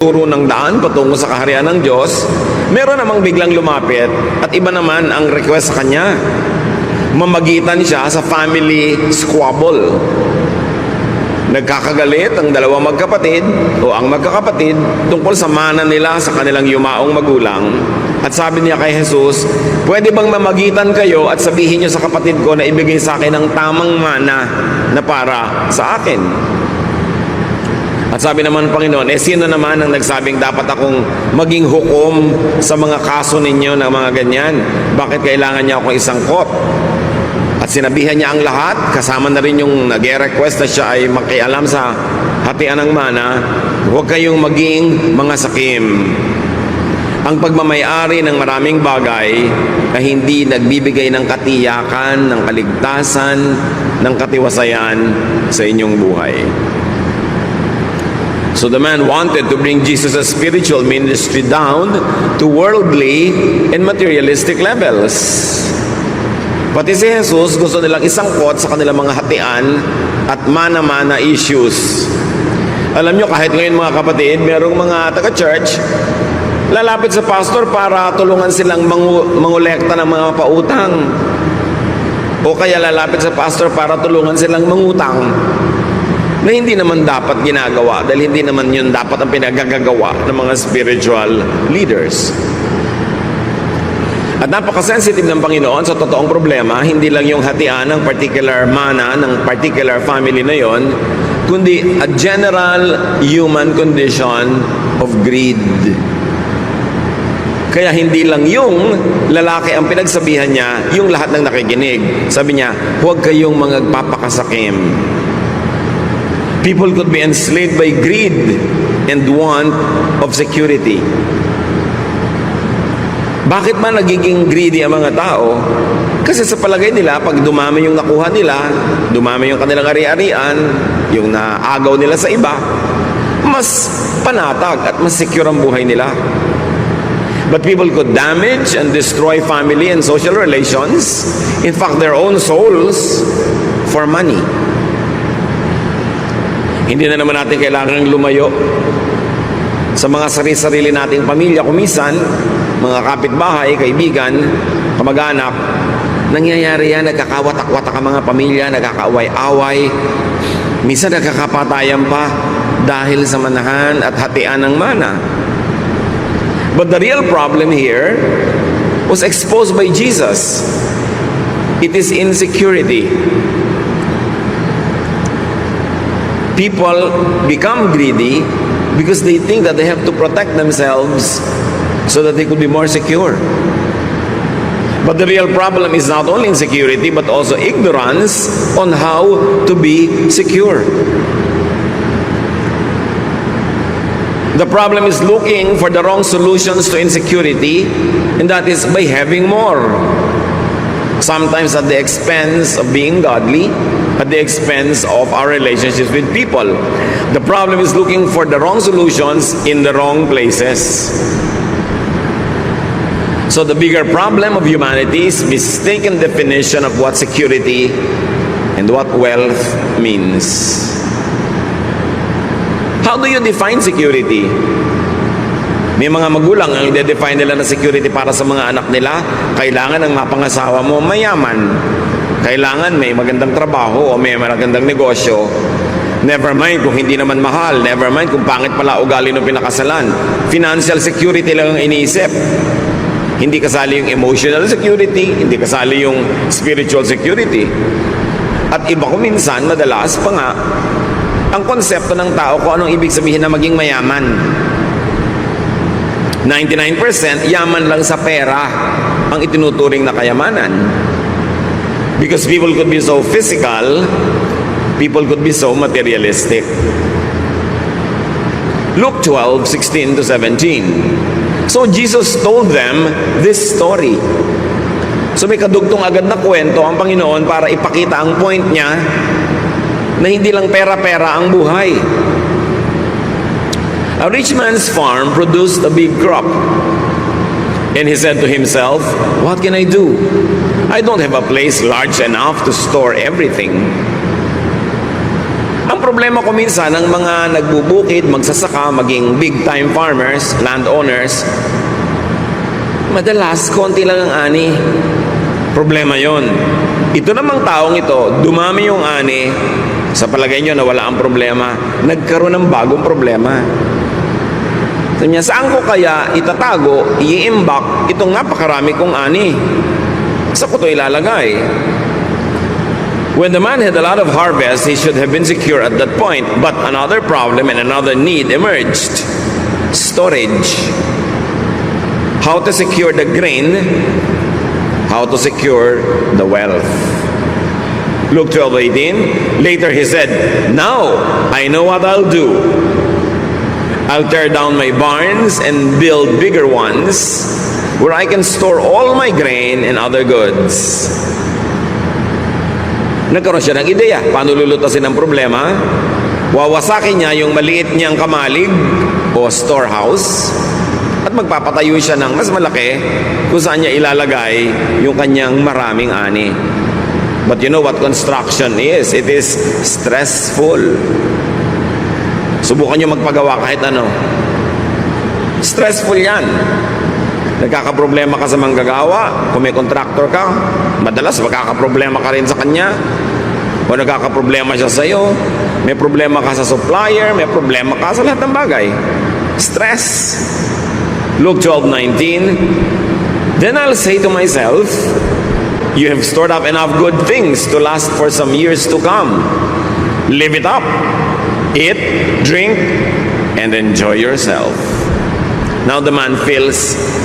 turo ng daan patungo sa kaharian ng Diyos, meron namang biglang lumapit at iba naman ang request sa kanya. Mamagitan siya sa family squabble. Nagkakagalit ang dalawang magkapatid o ang magkakapatid tungkol sa mana nila sa kanilang yumaong magulang. At sabi niya kay Jesus, pwede bang mamagitan kayo at sabihin niyo sa kapatid ko na ibigay sa akin ang tamang mana na para sa akin? At sabi naman ng Panginoon, sino naman ang nagsabing dapat akong maging hukom sa mga kaso ninyo ng mga ganyan? Bakit kailangan niya akong isangkot? At sinabihan niya ang lahat, kasama na rin yung nag-request na siya ay makialam sa hatian ng mana, huwag kayong maging mga sakim. Ang pagmamayari ng maraming bagay ay hindi nagbibigay ng katiyakan, ng kaligtasan, ng katiwasayan sa inyong buhay. So the man wanted to bring Jesus' spiritual ministry down to worldly and materialistic levels. Pati si Jesus gusto nilang isangkot sa kanilang mga hatian at mana-mana issues. Alam nyo, kahit ngayon mga kapatid, merong mga taga-church, lalapit sa pastor para tulungan silang mangolekta ng mga pautang. O kaya lalapit sa pastor para tulungan silang mangutang. Na hindi naman dapat ginagawa dahil hindi naman yun dapat ang pinagagagawa ng mga spiritual leaders. At napaka-sensitive ng Panginoon sa totoong problema, hindi lang yung hatian ng particular mana ng particular family na yon, kundi a general human condition of greed. Kaya hindi lang yung lalaki ang pinagsabihan niya, yung lahat ng nakikinig. Sabi niya, huwag kayong magpapakasakim. People could be enslaved by greed and want of security. Bakit ba nagiging greedy ang mga tao? Kasi sa palagay nila, pag dumami yung nakuha nila, dumami yung kanilang ari-arian, yung naagaw nila sa iba, mas panatag at mas secure ang buhay nila. But people could damage and destroy family and social relations, in fact, their own souls, for money. Hindi na naman natin kailangang lumayo sa mga sarili-sarili nating pamilya, kumisan, mga kapitbahay, kaibigan, kamag-anak. Nangyayari yan, nagkakawatak-watak ang mga pamilya, nagkakaaway-away, minsan nagkakapatayan pa dahil sa manahan at hatian ng mana. But the real problem here was exposed by Jesus. It is insecurity. People become greedy because they think that they have to protect themselves so that they could be more secure. But the real problem is not only insecurity but also ignorance on how to be secure. The problem is looking for the wrong solutions to insecurity, and that is by having more. Sometimes at the expense of being godly, at the expense of our relationships with people. The problem is looking for the wrong solutions in the wrong places. So the bigger problem of humanity is mistaken definition of what security and what wealth means. How do you define security? May mga magulang ang i-define nila na security para sa mga anak nila, kailangan ang mapangasawa mo mayaman. Kailangan may magandang trabaho o may magandang negosyo. Never mind kung hindi naman mahal. Never mind kung pangit pala ugali ng pinakasalan. Financial security lang ang iniisip. Hindi kasali yung emotional security, hindi kasali yung spiritual security. At iba ko minsan, madalas pa nga, ang konsepto ng tao kung anong ibig sabihin na maging mayaman. 99% yaman lang sa pera ang itinuturing na kayamanan. Because people could be so physical, people could be so materialistic. Luke 12:16-17. So Jesus told them this story. So may kadugtong agad na kwento ang Panginoon para ipakita ang point niya na hindi lang pera-pera ang buhay. A rich man's farm produced a big crop. And he said to himself, what can I do? I don't have a place large enough to store everything. Ang Ang problema ko minsan ng mga nagbubukid, magsasaka, maging big-time farmers, landowners, madalas, konti lang ang ani. Problema yon. Ito namang taong ito, dumami yung ani, sa palagay nyo na wala ang problema, nagkaroon ng bagong problema. Sabi niya, saan ko kaya itatago, i-imbak itong napakarami kong ani? Sa ko ito ilalagay? When the man had a lot of harvest, he should have been secure at that point. But another problem and another need emerged. Storage. How to secure the grain, how to secure the wealth. Luke 12:18. Later he said, now I know what I'll do. I'll tear down my barns and build bigger ones where I can store all my grain and other goods. Nagkaroon siya ng ideya. Paano lulutasin ang problema? Wawasakin niya yung maliit niyang kamalig o storehouse at magpapatayo siya ng mas malaki kung saan niya ilalagay yung kanyang maraming ani. But you know what construction is? It is stressful. Subukan niyo magpagawa kahit ano. Stressful yan. Nagkakaproblema ka sa manggagawa, kung may contractor ka, madalas magkakaproblema ka rin sa kanya. O nagkakaproblema siya sa iyo, may problema ka sa supplier, may problema ka sa lahat ng bagay. Stress. Luke 12:19. Then I'll say to myself, you have stored up enough good things to last for some years to come. Live it up. Eat, drink, and enjoy yourself. Now the man feels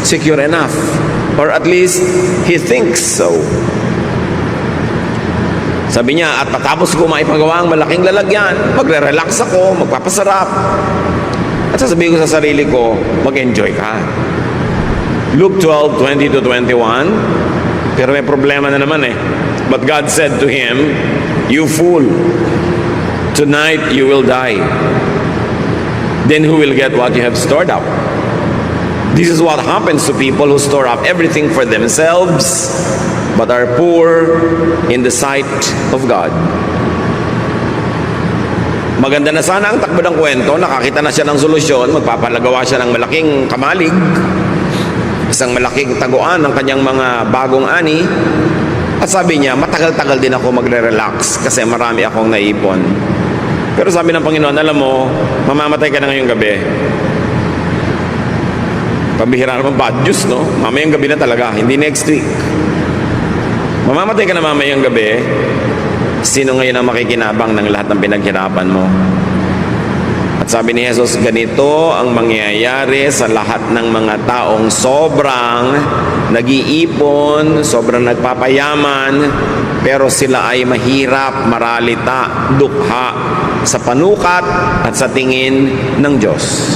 secure enough, or at least he thinks so. Sabi niya, at patapos ko maipagawa ang malaking lalagyan, magre-relax ako, magpapasarap. At sasabihin ko sa sarili ko, mag-enjoy ka. Luke 12:20-21. Pero may problema na naman eh. But God said to him, you fool, tonight you will die. Then who will get what you have stored up? This is what happens to people who store up everything for themselves but are poor in the sight of God. Maganda na sana ang takbo ng kwento, nakakita na siya ng solusyon, magpapalagawa siya ng malaking kamalig, isang malaking taguan ng kanyang mga bagong ani, at sabi niya, matagal-tagal din ako magre-relax kasi marami akong naipon. Pero sabi ng Panginoon, alam mo, mamamatay ka na ngayong gabi. Pambihira naman bad news, no? Mamayang gabi na talaga, hindi next week. Mamamatay ka na mamayang gabi, sino ngayon ang makikinabang ng lahat ng pinaghirapan mo? At sabi ni Jesus, ganito ang mangyayari sa lahat ng mga taong sobrang nag-iipon, sobrang nagpapayaman, pero sila ay mahirap, maralita, dukha sa panukat at sa tingin ng Diyos.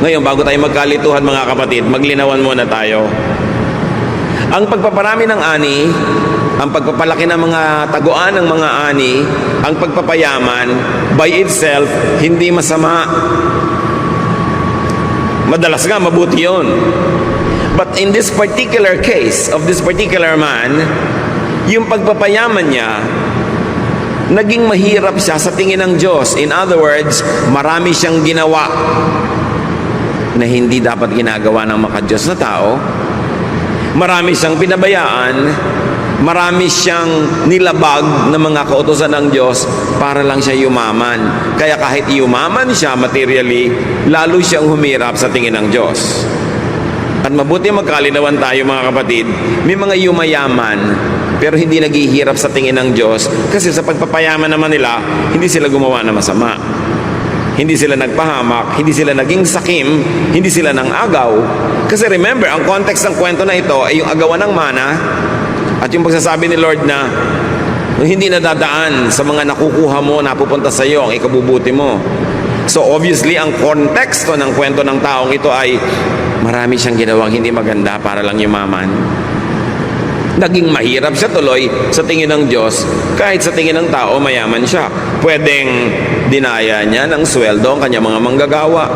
Ngayon, bago tayo magkalituhan mga kapatid, maglinawan muna tayo. Ang pagpaparami ng ani, ang pagpapalaki ng mga taguan ng mga ani, ang pagpapayaman, by itself, hindi masama. Madalas nga, mabuti yun. But in this particular case of this particular man, yung pagpapayaman niya, naging mahirap siya sa tingin ng Diyos. In other words, marami siyang ginawa na hindi dapat ginagawa ng makadiyos na tao. Marami siyang pinabayaan, marami siyang nilabag ng mga kautusan ng Diyos para lang siya yumaman. Kaya kahit yumaman siya materially, lalo siyang humirap sa tingin ng Diyos. At mabuti magkalinawan tayo mga kapatid, may mga yumayaman pero hindi naghihirap sa tingin ng Diyos kasi sa pagpapayaman naman nila, hindi sila gumawa na masama. Hindi sila nagpahamak, hindi sila naging sakim, hindi sila nang agaw. Kasi remember, ang context ng kwento na ito ay yung agawan ng mana at yung pagsasabi ni Lord na hindi nadadaan sa mga nakukuha mo, napupunta sa iyo, ang ikabubuti mo. So obviously, ang konteksto ng kwento ng taong ito ay marami siyang ginawang hindi maganda para lang yumaman. Naging mahirap siya tuloy sa tingin ng Diyos kahit sa tingin ng tao mayaman siya. Pwedeng dinaya niya ng sweldo ang kanyang mga manggagawa.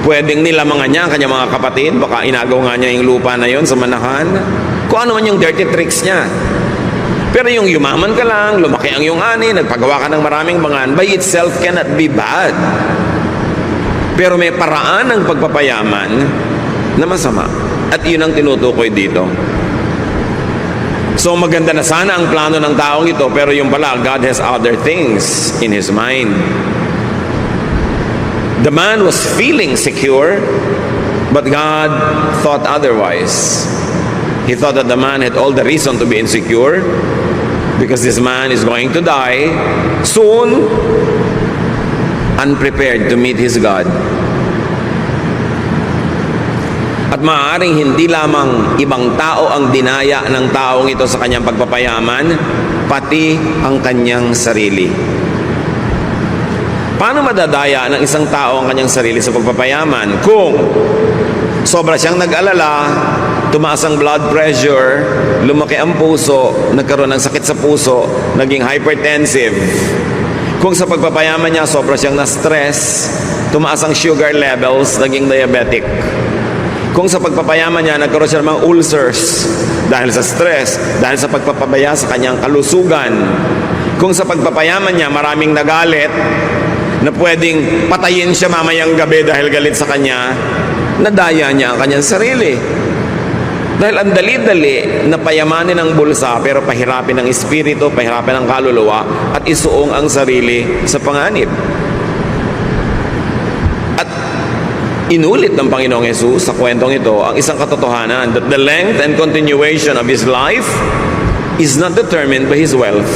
Pwedeng nilamangan niya ang kanyang mga kapatid. Baka inagaw nga niya yung lupa na yon sa manahan. Kung ano man yung dirty tricks niya. Pero yung yumaman ka lang, lumaki ang iyong ani, nagpagawa ka ng maraming bangan, by itself cannot be bad. Pero may paraan ng pagpapayaman na masama. At yun ang tinutukoy dito. So maganda na sana ang plano ng taong ito, pero yung pala, God has other things in His mind. The man was feeling secure, but God thought otherwise. He thought that the man had all the reason to be insecure because this man is going to die soon, unprepared to meet his God. At maaaring hindi lamang ibang tao ang dinaya ng taong ito sa kanyang pagpapayaman, pati ang kanyang sarili. Paano madadaya ng isang tao ang kanyang sarili sa pagpapayaman? Kung sobra siyang nag-alala, tumaas ang blood pressure, lumaki ang puso, nagkaroon ng sakit sa puso, naging hypertensive. Kung sa pagpapayaman niya, sobra siyang na-stress, tumaas ang sugar levels, naging diabetic. Kung sa pagpapayaman niya, nagkaroon siya ng mga ulcers dahil sa stress, dahil sa pagpapabaya sa kanyang kalusugan. Kung sa pagpapayaman niya, maraming nagalit, na pwedeng patayin siya mamayang gabi dahil galit sa kanya, nadaya niya ang kanyang sarili. Dahil ang dali-dali na payamanin ang bulsa pero pahirapin ang espiritu, pahirapin ang kaluluwa at isuong ang sarili sa panganib. At inulit ng Panginoong Hesus sa kwentong ito ang isang katotohanan that the length and continuation of his life is not determined by his wealth.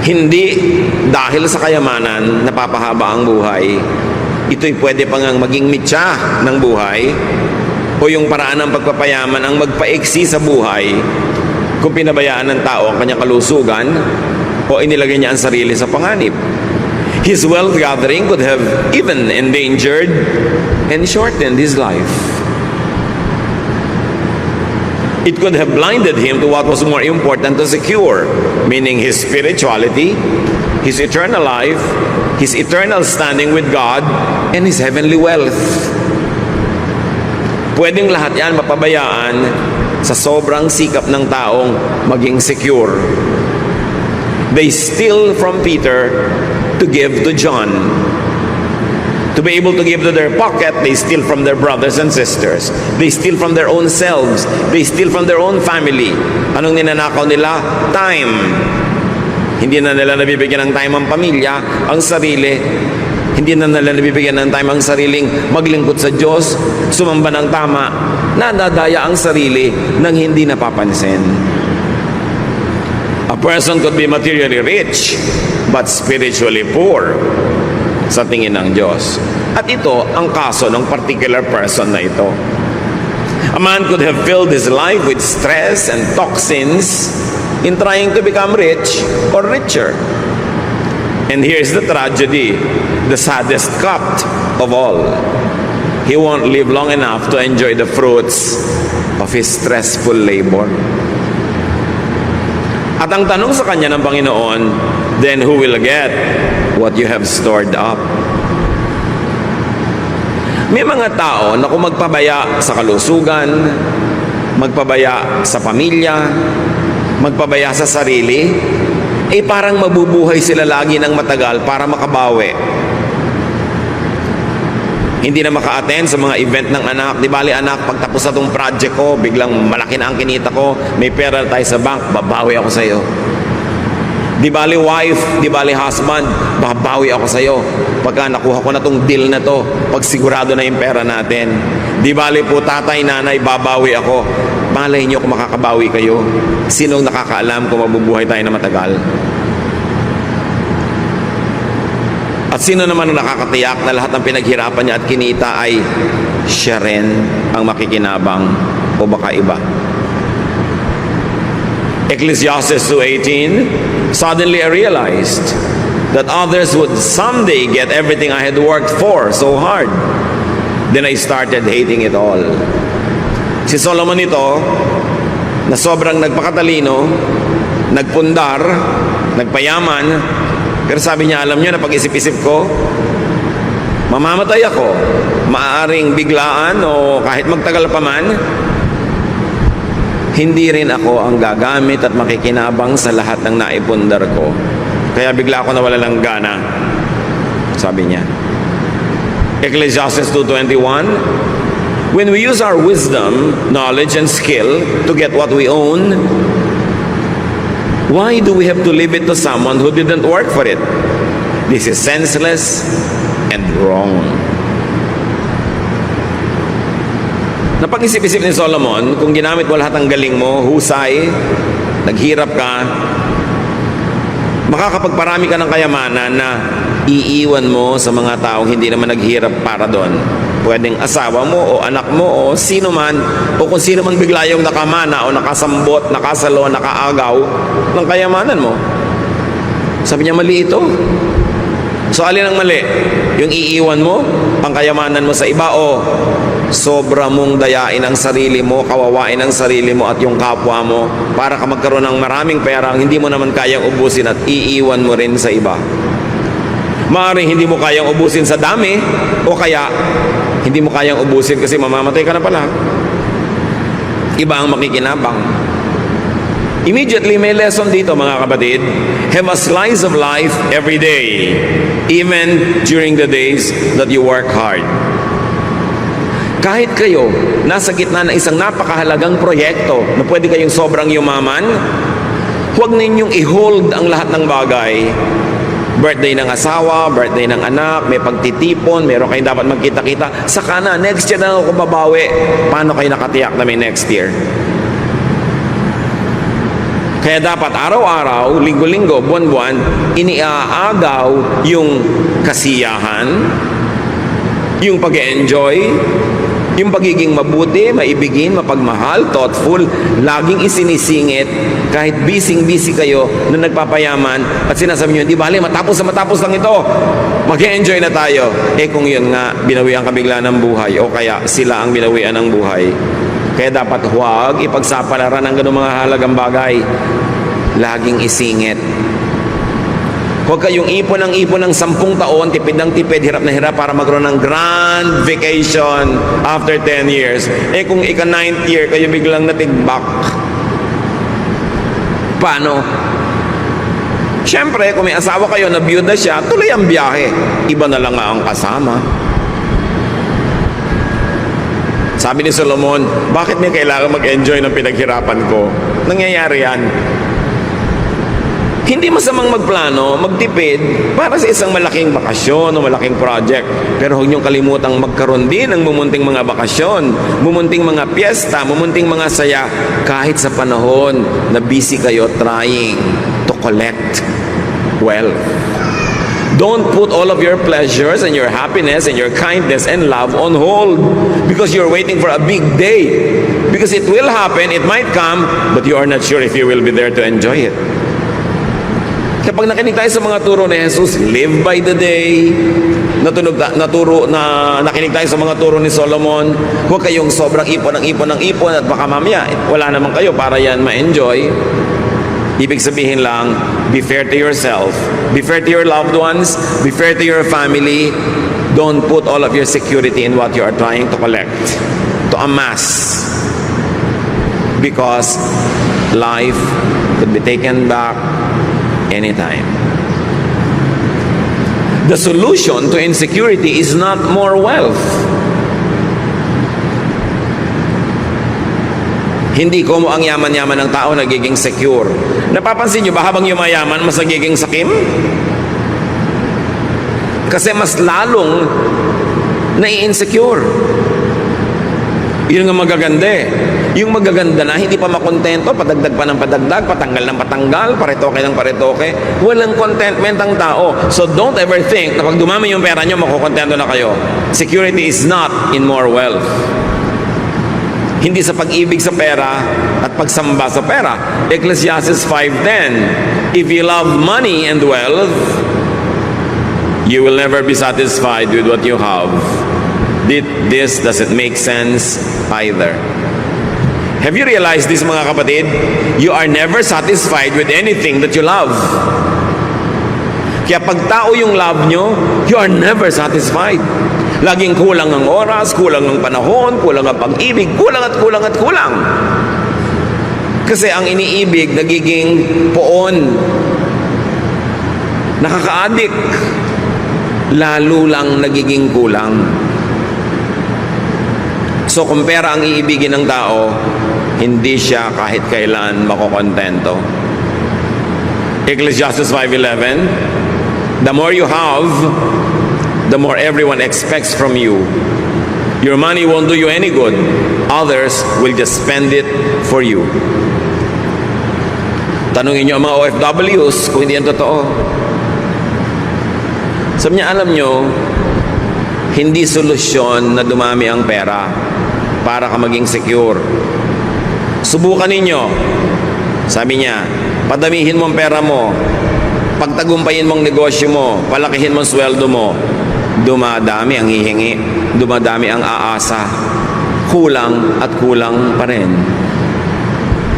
Hindi dahil sa kayamanan napapahaba ang buhay. Ito'y pwede pang maging mitya ng buhay o yung paraan ng pagpapayaman ang magpaiksi sa buhay kung pinabayaan ng tao ang kanyang kalusugan o inilagay niya ang sarili sa panganib. His wealth gathering could have even endangered and shortened his life. It could have blinded him to what was more important to secure, meaning his spirituality, his eternal life, his eternal standing with God, and his heavenly wealth. Pwedeng lahat yan mapabayaan sa sobrang sikap ng taong maging secure. They steal from Peter to give to John. To be able to give to their pocket, they steal from their brothers and sisters. They steal from their own selves. They steal from their own family. Anong ninanakaw nila? Time. Hindi na nila nabibigyan ng time ang pamilya, ang sarili. Hindi na nila nabibigyan ng time ang sariling maglingkod sa Diyos, sumamba ng tama. Nadadaya ang sarili nang hindi napapansin. A person could be materially rich, but spiritually poor sa tingin ng Diyos. At ito ang kaso ng particular person na ito. A man could have filled his life with stress and toxins in trying to become rich or richer. And here's the tragedy, the saddest cut of all. He won't live long enough to enjoy the fruits of his stressful labor. At ang tanong sa kanya ng Panginoon, then who will get what you have stored up? May mga tao na kung magpabaya sa kalusugan, magpabaya sa pamilya, magpabaya sa sarili, parang mabubuhay sila lagi ng matagal para makabawi. Hindi na maka-attend sa mga event ng anak. Di bali anak, pag tapos na itong project ko, biglang malaki na ang kinita ko, may pera tayo sa bank, babawi ako sa iyo. Di bali wife, di bali husband, babawi ako sa iyo. Pagka nakuha ko na itong deal na to, pag sigurado na yung pera natin. Di bali po tatay, nanay, babawi ako. Malay niyo kung makakabawi kayo. Sinong nakakaalam kung mabubuhay tayo na matagal? At sino naman ang nakakatiyak na lahat ng pinaghirapan niya at kinita ay siya rin ang makikinabang o baka iba? Ecclesiastes 2:18, suddenly I realized that others would someday get everything I had worked for so hard. Then I started hating it all. Si Solomon ito, na sobrang nagpakatalino, nagpundar, nagpayaman, pero sabi niya, alam niyo na pag-isip-isip ko, mamamatay ako, maaaring biglaan o kahit magtagal pa man, hindi rin ako ang gagamit at makikinabang sa lahat ng naipundar ko. Kaya bigla ako nawala ng gana, sabi niya. Ecclesiastes 2:21, when we use our wisdom, knowledge, and skill to get what we own, why do we have to leave it to someone who didn't work for it? This is senseless and wrong. Napag-isip-isip ni Solomon, kung ginamit mo lahat ng galing mo, husay, naghirap ka, makakapagparami ka ng kayamanan na iiwan mo sa mga taong hindi naman naghirap para doon. Pwedeng asawa mo o anak mo o sino man, o kung sino man bigla yung nakamana o nakasambot, nakasalo, nakaagaw ng kayamanan mo. Sabi niya, mali ito. So alin ang mali? Yung iiwan mo ang kayamanan mo sa iba o sobra mong dayain ang sarili mo, kawawain ang sarili mo at yung kapwa mo para ka magkaroon ng maraming pera ang hindi mo naman kayang ubusin at iiwan mo rin sa iba. Maaaring hindi mo kayang ubusin sa dami o kaya hindi mo kayang ubusin kasi mamamatay ka na pala. Iba ang makikinabang. Immediately may lesson dito mga kapatid. Have a slice of life every day, even during the days that you work hard. Kahit kayo nasa gitna ng isang napakahalagang proyekto na pwede kayong sobrang yumaman, huwag ninyong i-hold ang lahat ng bagay. Birthday ng asawa, birthday ng anak, may pagtitipon, meron kayong dapat magkita-kita. Saka na, next year na ako babawi. Paano kayo nakatiyak na may next year? Kaya dapat araw-araw, linggo-linggo, buwan-buwan, iniaagaw yung kasiyahan, yung pag-enjoy, yung pagiging mabuti, maibigin, mapagmahal, thoughtful, laging isinisingit, kahit busy-busy kayo na nagpapayaman at sinasabi nyo, di bale, matapos lang ito, mag-enjoy na tayo. Eh kung yun nga, binawian ka bigla ng buhay o kaya sila ang binawian ng buhay. Kaya dapat huwag ipagsapalaran ng ganung mga halagang bagay. Laging isingit. Huwag kayong ipon ng 10 taon, tipid ng tipid, hirap na hirap para magkaroon ng grand vacation after 10 years. Eh kung ika-9th year, kayo biglang natigbak. Paano? Siyempre, kung may asawa kayo na byuda siya, tuloy ang biyahe. Iba na lang nga ang kasama. Sabi ni Solomon, bakit niya kailangan mag-enjoy ng pinaghirapan ko? Nangyayari yan. Hindi masamang magplano, magtipid para sa isang malaking bakasyon o malaking project. Pero huwag niyong kalimutang magkaroon din ng mumunting mga bakasyon, mumunting mga piyesta, mumunting mga saya kahit sa panahon na busy kayo trying to collect wealth. Don't put all of your pleasures and your happiness and your kindness and love on hold because you're waiting for a big day. Because it will happen, it might come, but you are not sure if you will be there to enjoy it. Kapag nakinig tayo sa mga turo ni Jesus, live by the day, nakinig tayo sa mga turo ni Solomon, huwag kayong sobrang ipon at baka mamaya, wala naman kayo para yan ma-enjoy. Ibig sabihin lang, be fair to yourself, be fair to your loved ones, be fair to your family. Don't put all of your security in what you are trying to collect, to amass. Because life could be taken back anytime. The solution to insecurity is not more wealth. Hindi ko mo ang yaman-yaman ng tao nagiging secure. Napapansin nyo ba habang yumayaman, mas nagiging sakim? Kasi mas lalong nai-insecure. Yun nga magaganda eh. Yung magaganda na hindi pa makontento, padagdag pa ng padagdag, patanggal ng patanggal, paretoke ng paretoke. Walang contentment ang tao. So don't ever think na pag dumami yung pera nyo, makukontento na kayo. Security is not in more wealth. Hindi sa pag-ibig sa pera at pagsamba sa pera. Ecclesiastes 5:10, if you love money and wealth, you will never be satisfied with what you have. This doesn't make sense either. Have you realized this, mga kapatid? You are never satisfied with anything that you love. Kaya pag tao yung love nyo, you are never satisfied. Laging kulang ang oras, kulang ang panahon, kulang ang pag-ibig, kulang at kulang at kulang. Kasi ang iniibig nagiging poon, nakaka-addict, lalo lang nagiging kulang. So kung pera ang iibigin ng tao, hindi siya kahit kailan makokontento. Ecclesiastes 5:11, the more you have, the more everyone expects from you. Your money won't do you any good. Others will just spend it for you. Tanungin niyo ang mga OFWs kung hindi yan totoo. Sabi niya, alam niyo, hindi solusyon na dumami ang pera para ka maging secure. Subukan ninyo. Sabi niya, padamihin mo ang pera mo, pagtagumpayin mong negosyo mo, palakihin mo ang sweldo mo, dumadami ang hihingi, dumadami ang aasa, kulang at kulang pa rin.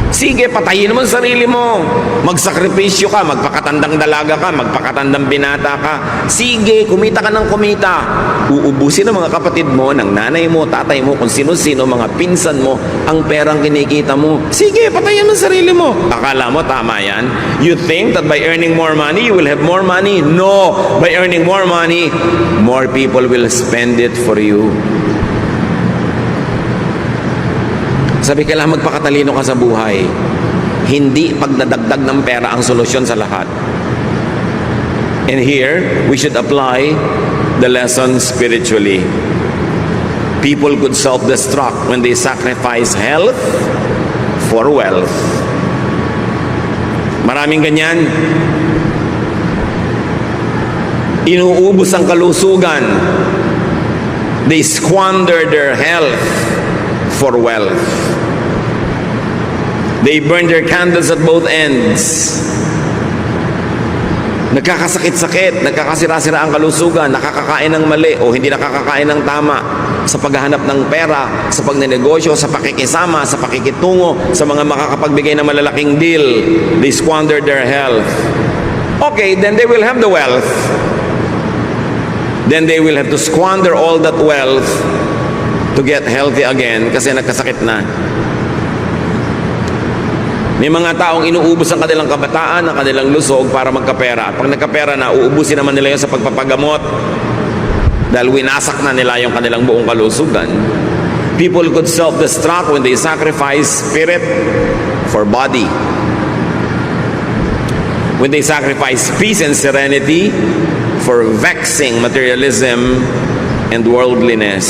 Sige, patayin mo ang sarili mo. Magsakripisyo ka, magpakatandang dalaga ka, magpakatandang binata ka. Sige, kumita ka ng kumita. Uubusin ng mga kapatid mo, ng nanay mo, tatay mo, kung sino-sino, mga pinsan mo, ang perang kinikita mo. Sige, patayin mo ang sarili mo. Akala mo, tama yan? You think that by earning more money, you will have more money? No! By earning more money, more people will spend it for you. Sabi, kailangan magpakatalino ka sa buhay. Hindi pagdadagdag ng pera ang solusyon sa lahat. And here, we should apply the lesson spiritually. People could self-destruct when they sacrifice health for wealth. Maraming ganyan. Inuubos ang kalusugan. They squander their health for wealth. They burn their candles at both ends. Nagkakasakit-sakit, nagkakasira-sira ang kalusugan, nakakakain ng mali o hindi nakakakain ng tama sa paghahanap ng pera, sa pagnenegosyo, sa pakikisama, sa pakikitungo, sa mga makakapagbigay ng malalaking deal. They squander their health. Okay, then they will have the wealth. Then they will have to squander all that wealth to get healthy again kasi nagkasakit na. May mga taong inuubos ang kanilang kabataan, ang kanilang lusog para magkapera. At pag nagkapera na, uubusin naman nila yun sa pagpapagamot dahil winasak na nila yung kanilang buong kalusugan. People could self-destruct when they sacrifice spirit for body. When they sacrifice peace and serenity for vexing materialism and worldliness.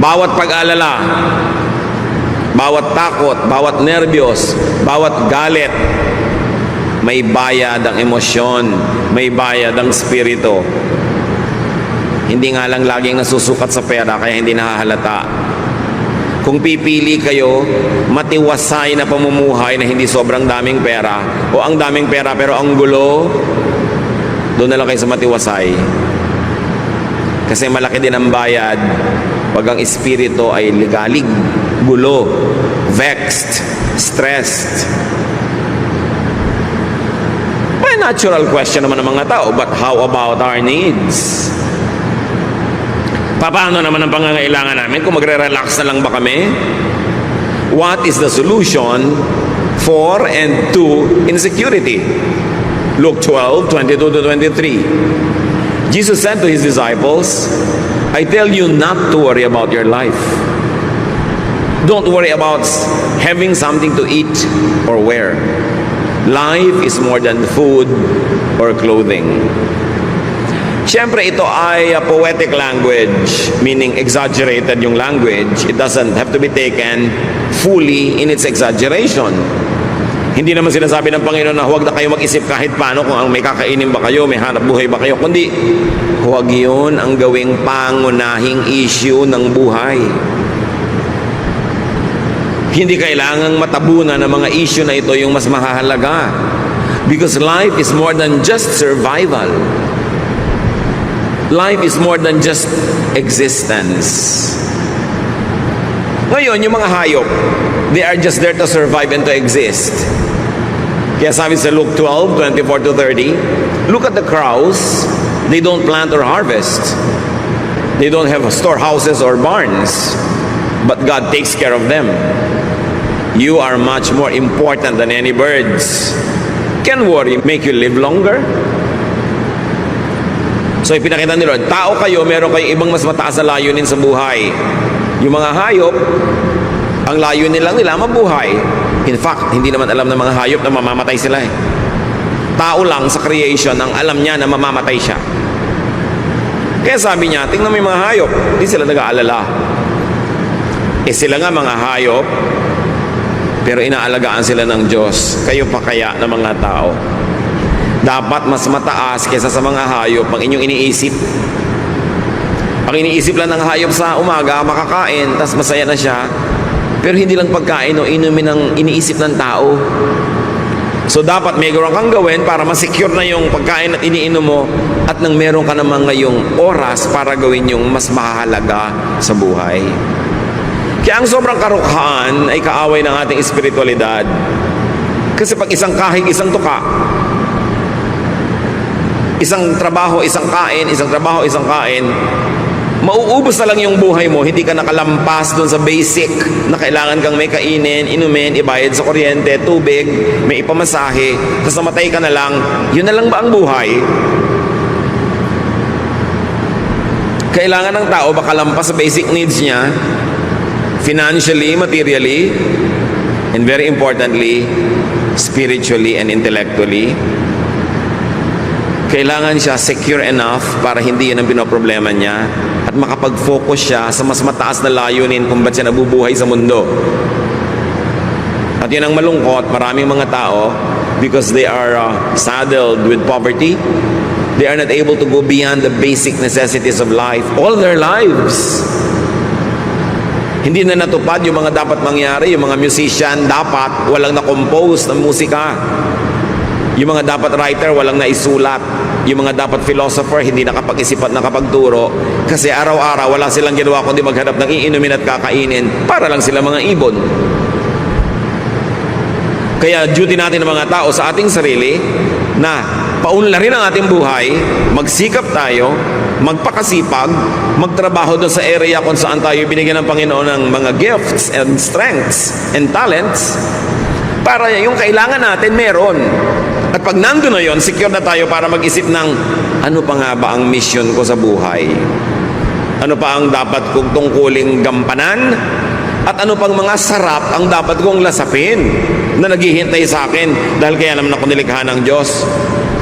Bawat pag-alala, bawat takot, bawat nerbiyos, bawat galit, may bayad ang emosyon, may bayad ang spirito. Hindi nga lang laging nasusukat sa pera kaya hindi nahahalata. Kung pipili kayo, matiwasay na pamumuhay na hindi sobrang daming pera o ang daming pera pero ang gulo, doon na lang kayo sa matiwasay. Kasi malaki din ang bayad pag ang espiritu ay ligalig, gulo, vexed, stressed. May natural question naman ng mga tao, but how about our needs? Paano naman ang pangangailangan namin kung magre-relax na lang ba kami? What is the solution for and to insecurity? Luke 12:22-23. Jesus said to his disciples, I tell you not to worry about your life. Don't worry about having something to eat or wear. Life is more than food or clothing. Siyempre, ito ay poetic language, meaning exaggerated yung language. It doesn't have to be taken fully in its exaggeration. Hindi naman sinasabi ng Panginoon na huwag na kayo mag-isip kahit paano kung may kakainin ba kayo, may hanap buhay ba kayo, kundi huwag yun ang gawing pangunahing issue ng buhay. Hindi kailangang matabunan ng mga issue na ito yung mas mahahalaga. Because life is more than just survival. Life is more than just existence. Ngayon, yung mga hayop, they are just there to survive and to exist. Kaya sabi sa Luke 12:24-30, look at the crows. They don't plant or harvest. They don't have storehouses or barns. But God takes care of them. You are much more important than any birds. Can worry make you live longer? So ipinakita ni Lord, tao kayo, meron kayong ibang mas mataas na layunin sa buhay. Yung mga hayop, ang layunin lang nila mabuhay. In fact, hindi naman alam ng mga hayop na mamamatay sila eh. Tao lang sa creation ang alam niya na mamamatay siya. Kaya sabi niya, tingnan mo yung mga hayop, hindi sila nag-aalala. Eh sila nga mga hayop, pero inaalagaan sila ng Diyos. Kayo pa kaya ng mga tao? Dapat mas mataas kaysa sa mga hayop ang inyong iniisip. Ang iniisip lang ng hayop sa umaga, makakain, tas masaya na siya. Pero hindi lang pagkain o inumin ang iniisip ng tao. So dapat meron kang gawin para masecure na yung pagkain at iniinom mo at nang meron ka naman ngayong oras para gawin yung mas mahalaga sa buhay. Kaya ang sobrang karukhaan ay kaaway ng ating espiritualidad. Kasi pag isang kahig, isang tuka, isang trabaho, isang kain, isang trabaho, isang kain, mauubos na lang yung buhay mo, hindi ka nakalampas doon sa basic na kailangan kang may kainin, inumin, ibayad sa kuryente, tubig, may ipamasahe, tapos namatay ka na lang. Yun na lang ba ang buhay? Kailangan ng tao makalampas sa basic needs niya, financially, materially, and very importantly, spiritually and intellectually. Kailangan siya secure enough para hindi yun ang pinoproblema niya at makapag-focus siya sa mas mataas na layunin kung ba't siya nabubuhay sa mundo. At yun ang malungkot, maraming mga tao, because they are saddled with poverty, they are not able to go beyond the basic necessities of life all their lives. Hindi na natupad yung mga dapat mangyari. Yung mga musician dapat walang na-compose ng musika. Yung mga dapat writer walang naisulat. Yung mga dapat philosopher hindi nakapag-isip at nakapagturo kasi araw-araw wala silang ginawa kundi maghanap ng iinumin at kakainin para lang sila mga ibon. Kaya duty natin ng mga tao sa ating sarili na paunlarin ang ating buhay, magsikap tayo, magpakasipag, magtrabaho doon sa area kung saan tayo binigyan ng Panginoon ng mga gifts and strengths and talents para yung kailangan natin meron. At pag nandun na yun, secure na tayo para mag-isip ng ano pa nga ba ang mission ko sa buhay? Ano pa ang dapat kong tungkuling gampanan? At ano pang mga sarap ang dapat kong lasapin na naghihintay sa akin dahil kaya naman ako nilikha ng Diyos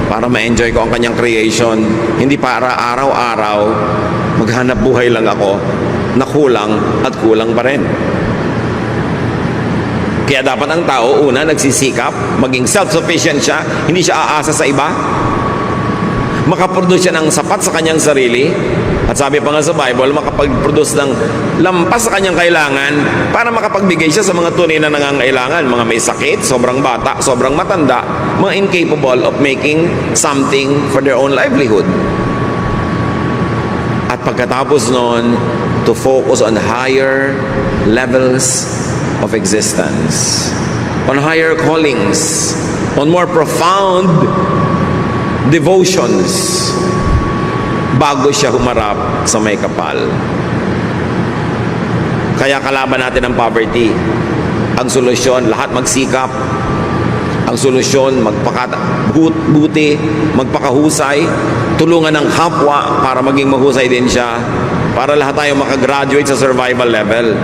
para ma-enjoy ko ang kanyang creation. Hindi para araw-araw maghanap buhay lang ako na kulang at kulang pa rin. Kaya dapat ang tao, una, nagsisikap, maging self-sufficient siya, hindi siya aasa sa iba. Makaproduce siya ng sapat sa kanyang sarili. At sabi pa nga sa Bible, makapag-produce ng lampas sa kanyang kailangan para makapagbigay siya sa mga tunay na nangangailangan. Mga may sakit, sobrang bata, sobrang matanda, mga incapable of making something for their own livelihood. At pagkatapos nun, to focus on higher levels of existence, on higher callings, on more profound devotions, bago siya humarap sa may kapal. Kaya kalaban natin ang poverty. Ang solusyon, lahat magsikap. Ang solusyon, magpakabuti, magpakahusay, tulungan ng kapwa para maging mahusay din siya, para lahat tayo makagraduate sa survival level.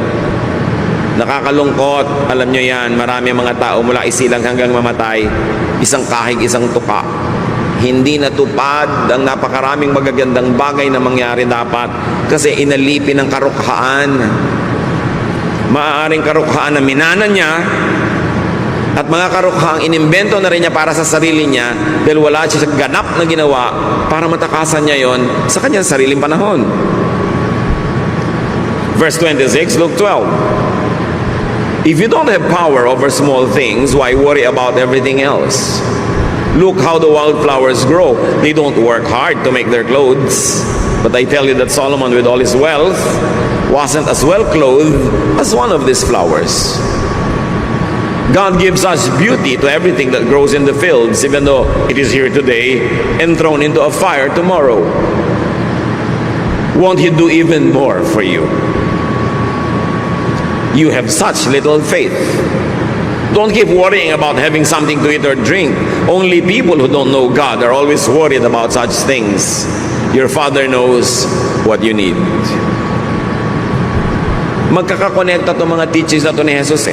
Nakakalungkot, alam nyo yan, marami mga tao mula isilang hanggang mamatay, isang kahig, isang tuka. Hindi natupad ang napakaraming magagandang bagay na mangyari dapat kasi inalipin ng karukhaan. Maaaring karukhaan na minana niya at mga karukhaang inimbento na rin niya para sa sarili niya dahil wala siya sa ganap na ginawa para matakasan niya yon sa kanyang sariling panahon. Verse 26, Luke 12. If you don't have power over small things, why worry about everything else? Look how the wildflowers grow. They don't work hard to make their clothes. But I tell you that Solomon with all his wealth wasn't as well clothed as one of these flowers. God gives us beauty to everything that grows in the fields, even though it is here today and thrown into a fire tomorrow. Won't He do even more for you? You have such little faith. Don't keep worrying about having something to eat or drink. Only people who don't know God are always worried about such things. Your Father knows what you need. Magkakakonekta itong mga teachings na ito ni Jesus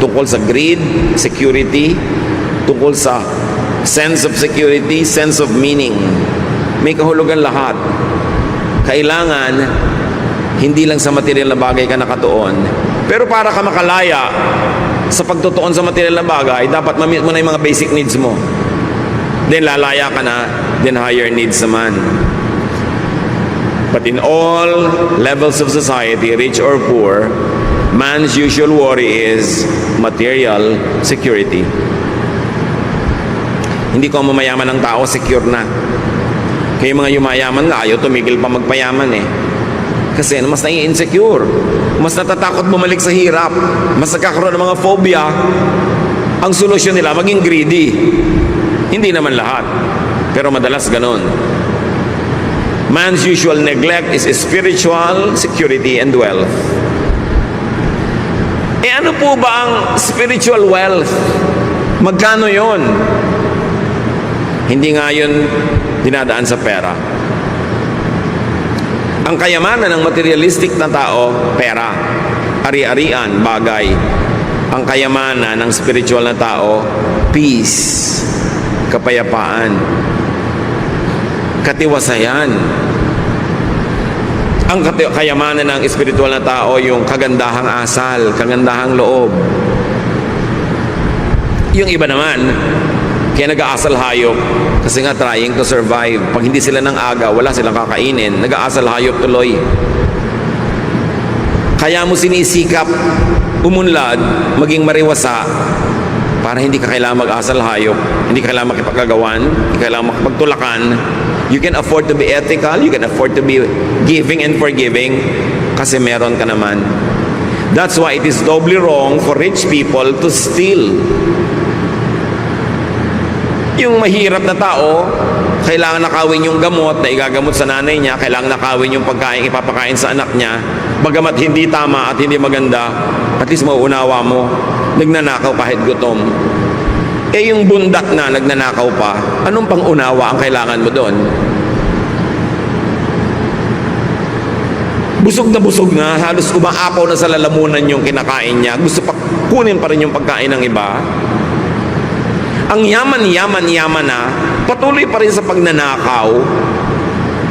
tungkol sa greed, security, tungkol sa sense of security, sense of meaning. May kahulugan lahat. Kailangan, hindi lang sa material na bagay ka nakatuon. Pero para ka makalaya sa pagtutuon sa material na bagay, dapat ma-meet mo na yung mga basic needs mo. Then lalaya ka na, then higher needs naman. But in all levels of society, rich or poor, man's usual worry is material security. Hindi ko mamayaman ng tao, secure na. Kaya mga yumayaman nga, ayaw tumigil pa magpayaman Kasi mas nai-insecure. Mas natatakot bumalik sa hirap. Mas nagkakaroon ng mga phobia. Ang solusyon nila, maging greedy. Hindi naman lahat. Pero madalas ganon. Man's usual neglect is spiritual security and wealth. Ano po ba ang spiritual wealth? Magkano yon? Hindi nga yun dinadaan sa pera. Ang kayamanan ng materialistic na tao, pera, ari-arian, bagay. Ang kayamanan ng spiritual na tao, peace, kapayapaan, katiwasayan. Ang kayamanan ng spiritual na tao, yung kagandahang asal, kagandahang loob. Yung iba naman, kaya nag-aasal hayop kasi nga trying to survive. Pag hindi sila ng aga, wala silang kakainin. Nag-aasal hayop tuloy. Kaya mo sinisikap umunlad, maging mariwasa para hindi ka kailangan mag-asal hayop, hindi ka kailangan makipagkagawan, hindi ka kailangan makipagtulakan. You can afford to be ethical, you can afford to be giving and forgiving kasi meron ka naman. That's why it is doubly wrong for rich people to steal. Yung mahirap na tao, kailangan nakawin yung gamot na igagamot sa nanay niya, kailangan nakawin yung pagkain ipapakain sa anak niya, bagamat hindi tama at hindi maganda, at least mauunawa mo, nagnanakaw kahit gutom. Yung bundak na nagnanakaw pa, anong pang-unawa ang kailangan mo doon? Busog na, halos umaapaw na sa lalamunan yung kinakain niya, gusto pa kunin pa rin yung pagkain ng iba. Ang yaman na, patuloy pa rin sa pagnanakaw,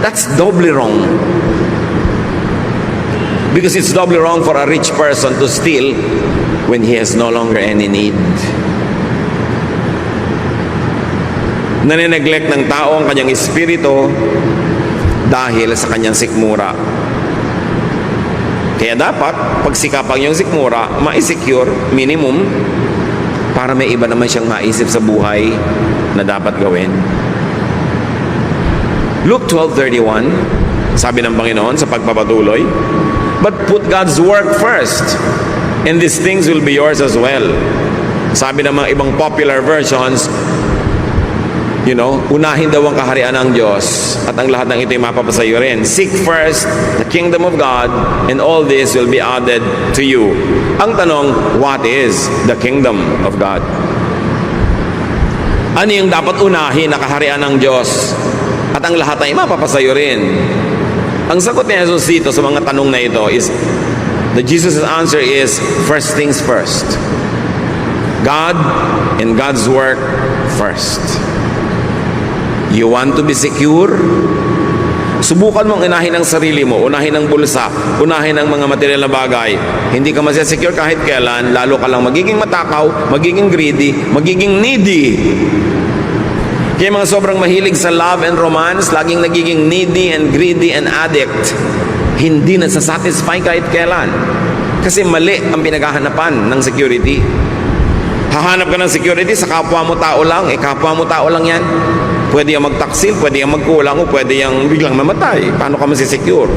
that's doubly wrong. Because it's doubly wrong for a rich person to steal when he has no longer any need. Nanineglect ng tao ang kanyang espiritu dahil sa kanyang sikmura. Kaya dapat, pagsikapang yung sikmura, ma-secure, minimum, para may iba naman siyang maisip sa buhay na dapat gawin. Luke 12:31, sabi ng Panginoon sa pagpapatuloy, but put God's work first, and these things will be yours as well. Sabi ng mga ibang popular versions, unahin daw ang kaharian ng Diyos at ang lahat ng ito'y mapapasayo rin. Seek first the kingdom of God and all this will be added to you. Ang tanong, what is the kingdom of God? Ano yung dapat unahin na kaharian ng Diyos at ang lahat ay mapapasayo rin? Ang sagot ni Jesus dito sa mga tanong na ito is, Jesus' answer is, first things first. God and God's work first. You want to be secure? Subukan mong unahin ang sarili mo, unahin ang bulsa, unahin ang mga material na bagay. Hindi ka masya-secure kahit kailan, lalo ka lang magiging matakaw, magiging greedy, magiging needy. Kaya mga sobrang mahilig sa love and romance, laging nagiging needy and greedy and addict. Hindi nasasatisfy kahit kailan. Kasi mali ang pinaghahanapan ng security. Hahanap ka ng security sa kapwa mo tao lang, kapwa mo tao lang yan. Pwede yung magtaksil, pwede yung magkulang, o pwede yung biglang mamatay. Paano ka masisecure?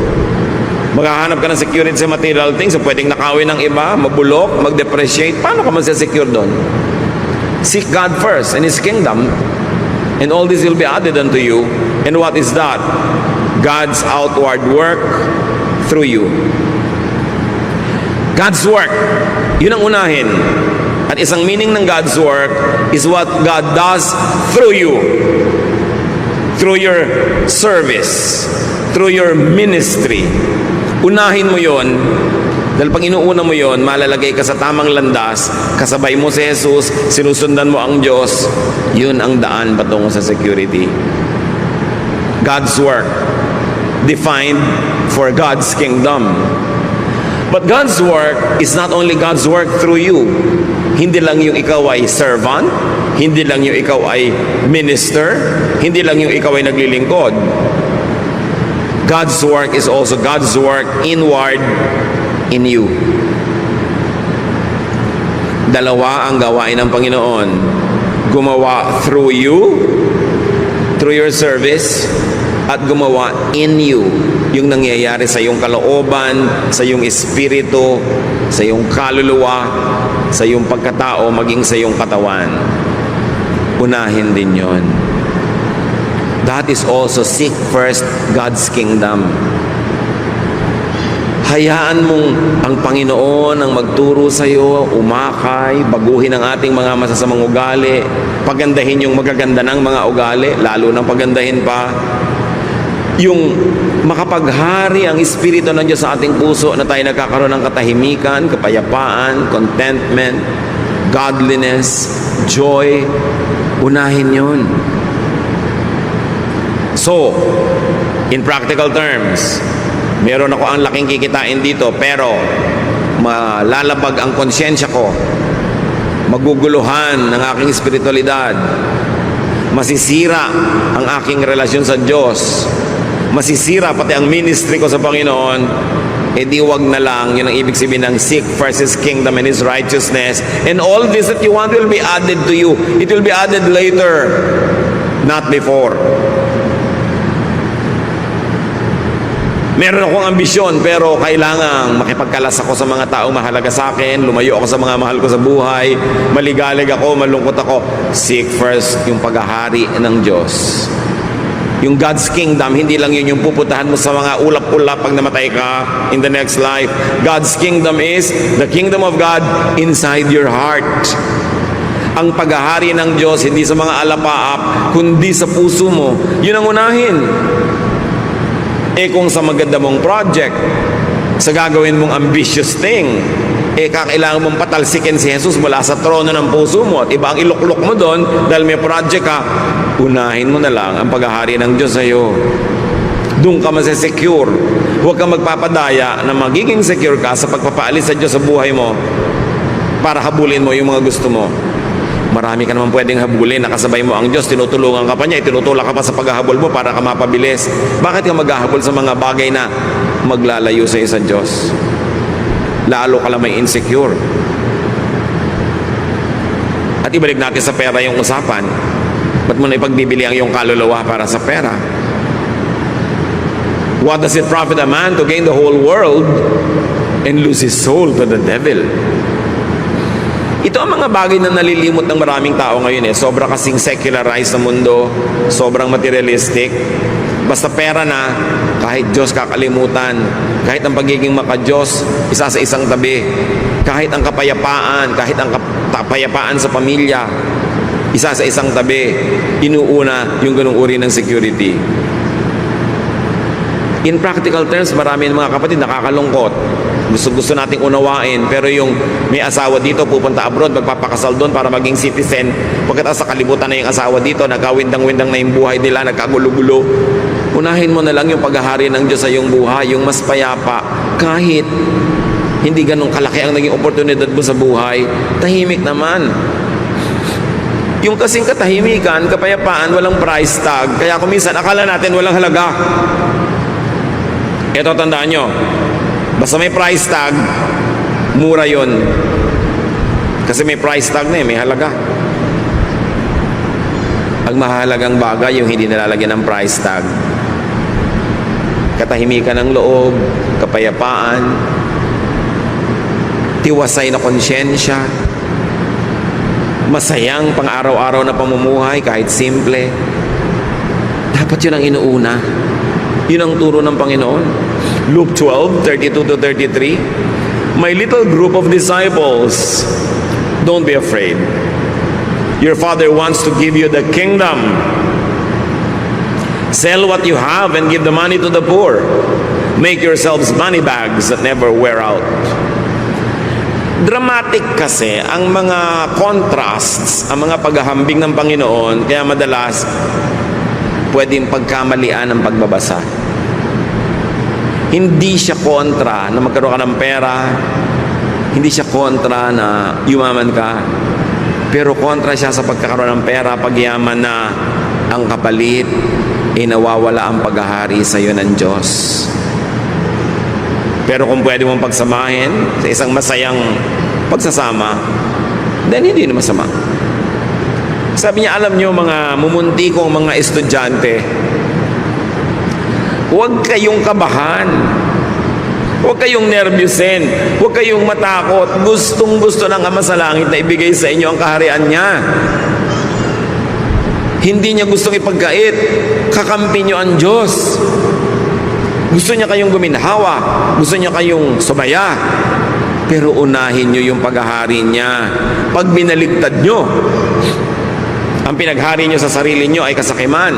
Maghahanap ka ng security sa material things, so pwedeng nakawin ng iba, mabulok, mag-depreciate. Paano ka masisecure doon? Seek God first and His kingdom, and all this will be added unto you. And what is that? God's outward work through you. God's work, yun ang unahin. At isang meaning ng God's work is what God does through you. Through your service. Through your ministry. Unahin mo yon. Dahil pag inuuna mo yon, malalagay ka sa tamang landas, kasabay mo si Jesus, sinusundan mo ang Diyos, yun ang daan patungo sa security. God's work, defined for God's kingdom. But God's work is not only God's work through you. Hindi lang yung ikaw ay servant, hindi lang yung ikaw ay minister, hindi lang yung ikaw ay naglilingkod. God's work is also God's work inward in you. Dalawa ang gawain ng Panginoon. Gumawa through you, through your service, at gumawa in you. Yung nangyayari sa iyong kalooban, sa iyong espiritu, sa iyong kaluluwa, sa iyong pagkatao, maging sa iyong katawan. Unahin din yon. That is also seek first God's kingdom. Hayaan mong ang Panginoon ang magturo sa iyo, umakay, baguhin ang ating mga masasamang ugali, pagandahin yung magaganda ng mga ugali, lalo nang pagandahin pa yung makapaghari ang Espiritu ng Diyos sa ating puso na tayo nagkakaroon ng katahimikan, kapayapaan, contentment, godliness, joy. Unahin yun. So, in practical terms, meron ako ang laking kikitain dito, pero malalabag ang konsyensya ko, maguguluhan ng aking espiritualidad, masisira ang aking relasyon sa Diyos, masisira pati ang ministry ko sa Panginoon, di wag na lang. Yun ang ibig sabihin ng seek first His kingdom and His righteousness, and all this that you want will be added to you. It will be added later, not before. Meron akong ambisyon, pero kailangang makipagkalas ako sa mga taong mahalaga sa akin, lumayo ako sa mga mahal ko sa buhay, maligalig ako, malungkot ako. Seek first yung paghahari ng Diyos. Yung God's kingdom, hindi lang yun yung pupuntahan mo sa mga ulap-ulap pag namatay ka in the next life. God's kingdom is the kingdom of God inside your heart. Ang paghahari ng Diyos, hindi sa mga alapaap, kundi sa puso mo. Yun ang unahin. Kung sa maganda mong project, sa gagawin mong ambitious thing, kakailangan mong patalsikin si Jesus mula sa trono ng puso mo at iba ang iluklok mo doon dahil may project ka, unahin mo na lang ang paghahari ng Diyos sa iyo. Doon ka masesecure. Huwag kang magpapadaya na magiging secure ka sa pagpapaalis sa Diyos sa buhay mo para habulin mo yung mga gusto mo. Marami ka naman pwedeng habulin, nakasabay mo ang Diyos, tinutulungan ka pa niya, tinutulak ka pa sa paghahabol mo para ka mapabilis. Bakit ka maghahabol sa mga bagay na maglalayo sa iyo sa Diyos? Lalo ka lang may insecure. At ibalik natin sa pera yung usapan. Ba't mo na ipagbibili ang iyong kaluluwa para sa pera? What does it profit a man to gain the whole world and lose his soul to the devil? Ito ang mga bagay na nalilimot ng maraming tao ngayon. Sobra kasing secularized na mundo, sobrang materialistic. Basta pera na, kahit Diyos kakalimutan, kahit ang pagiging maka-Diyos, isa sa isang tabi, kahit ang kapayapaan, kahit ang kapayapaan sa pamilya, isa sa isang tabi, inuuna yung ganung uri ng security. In practical terms, marami ng mga kapatid nakakalungkot. Gusto nating unawain, pero yung may asawa dito, pupunta abroad, magpapakasal doon para maging citizen. Pagkatapos sa kalibutan na yung asawa dito, nagkawindang-windang na yung buhay nila, nagkagulo-gulo. Unahin mo na lang yung paghahari ng Diyos sa iyong buhay, yung mas payapa. Kahit hindi ganun kalaki ang naging oportunidad mo sa buhay, tahimik naman. Yung kasing katahimikan, kapayapaan, walang price tag. Kaya kung minsan akala natin walang halaga. Ito, tandaan nyo, basta may price tag, mura yon. Kasi may price tag na may halaga. Ang mahalagang bagay yung hindi nalalagyan ng price tag. Katahimikan ng loob, kapayapaan, tiwasay na konsyensya, masayang pang-araw-araw na pamumuhay kahit simple. Dapat yun ang inuuna. Yun ang turo ng Panginoon. Luke 12:32-33. My little group of disciples Don't be afraid. Your Father wants to give you the kingdom. Sell what you have and give the money to the poor. Make yourselves money bags that never wear out. Dramatic kasi ang mga contrasts, ang mga paghahambing ng Panginoon, kaya madalas pwedeng pagkamalian ang pagbabasa. Hindi siya kontra na magkaroon ka ng pera, hindi siya kontra na yumaman ka, pero kontra siya sa pagkakaroon ng pera, pagyaman na ang kapalit ay nawawala ang paghahari sa iyo ng Diyos. Pero kung pwede mong pagsamahin sa isang masayang pagsasama, then hindi na masama. Sabi niya, alam niyo mga mumunti kong mga estudyante, huwag kayong kabahan. Huwag kayong nervyusin. Huwag kayong matakot. Gustong-gusto ng Ama sa Langit na ibigay sa inyo ang kaharian niya. Hindi niya gustong ipagkait. Kakampi niyo ang Diyos. Gusto niya kayong guminhawa. Gusto niya kayong sumaya. Pero unahin niyo yung paghahari niya. Pag binaligtad niyo, ang pinaghari niyo sa sarili niyo ay kasakiman.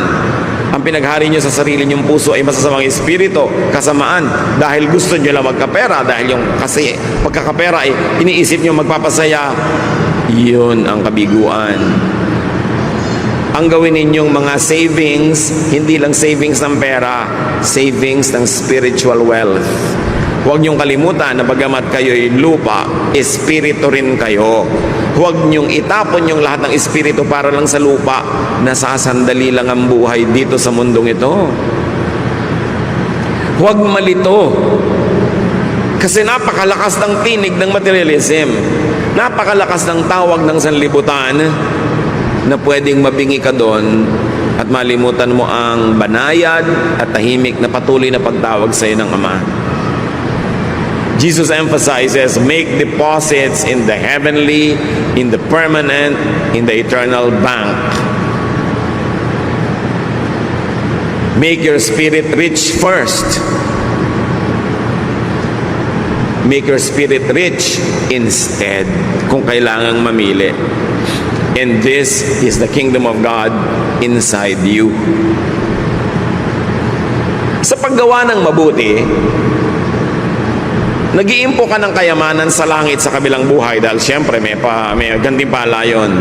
Ang pinaghari niyo sa sarili niyong puso ay masasamang espiritu, kasamaan. Dahil gusto niyo lang magkapera, dahil yung kasi pagkakapera ay iniisip niyo magpapasaya. Yun ang kabiguan. Ang gawin ninyong mga savings, hindi lang savings ng pera, savings ng spiritual wealth. Huwag niyong kalimutan na bagamat kayo'y lupa, espiritu rin kayo. Huwag niyong itapon yung lahat ng espiritu para lang sa lupa. Nasasandali lang ang buhay dito sa mundong ito. Huwag malito. Kasi napakalakas ng tinig ng materialism. Napakalakas ng tawag ng sanlibutan na pwedeng mabingi ka doon at malimutan mo ang banayad at tahimik na patuloy na pagtawag sa iyo ng Ama. Jesus emphasizes, make deposits in the heavenly, in the permanent, in the eternal bank. Make your spirit rich first. Make your spirit rich instead, kung kailangang mamili. And this is the kingdom of God inside you. Sa paggawa ng mabuti, nag-iimpo ka ng kayamanan sa langit sa kabilang buhay dahil siyempre may gantimpala yun.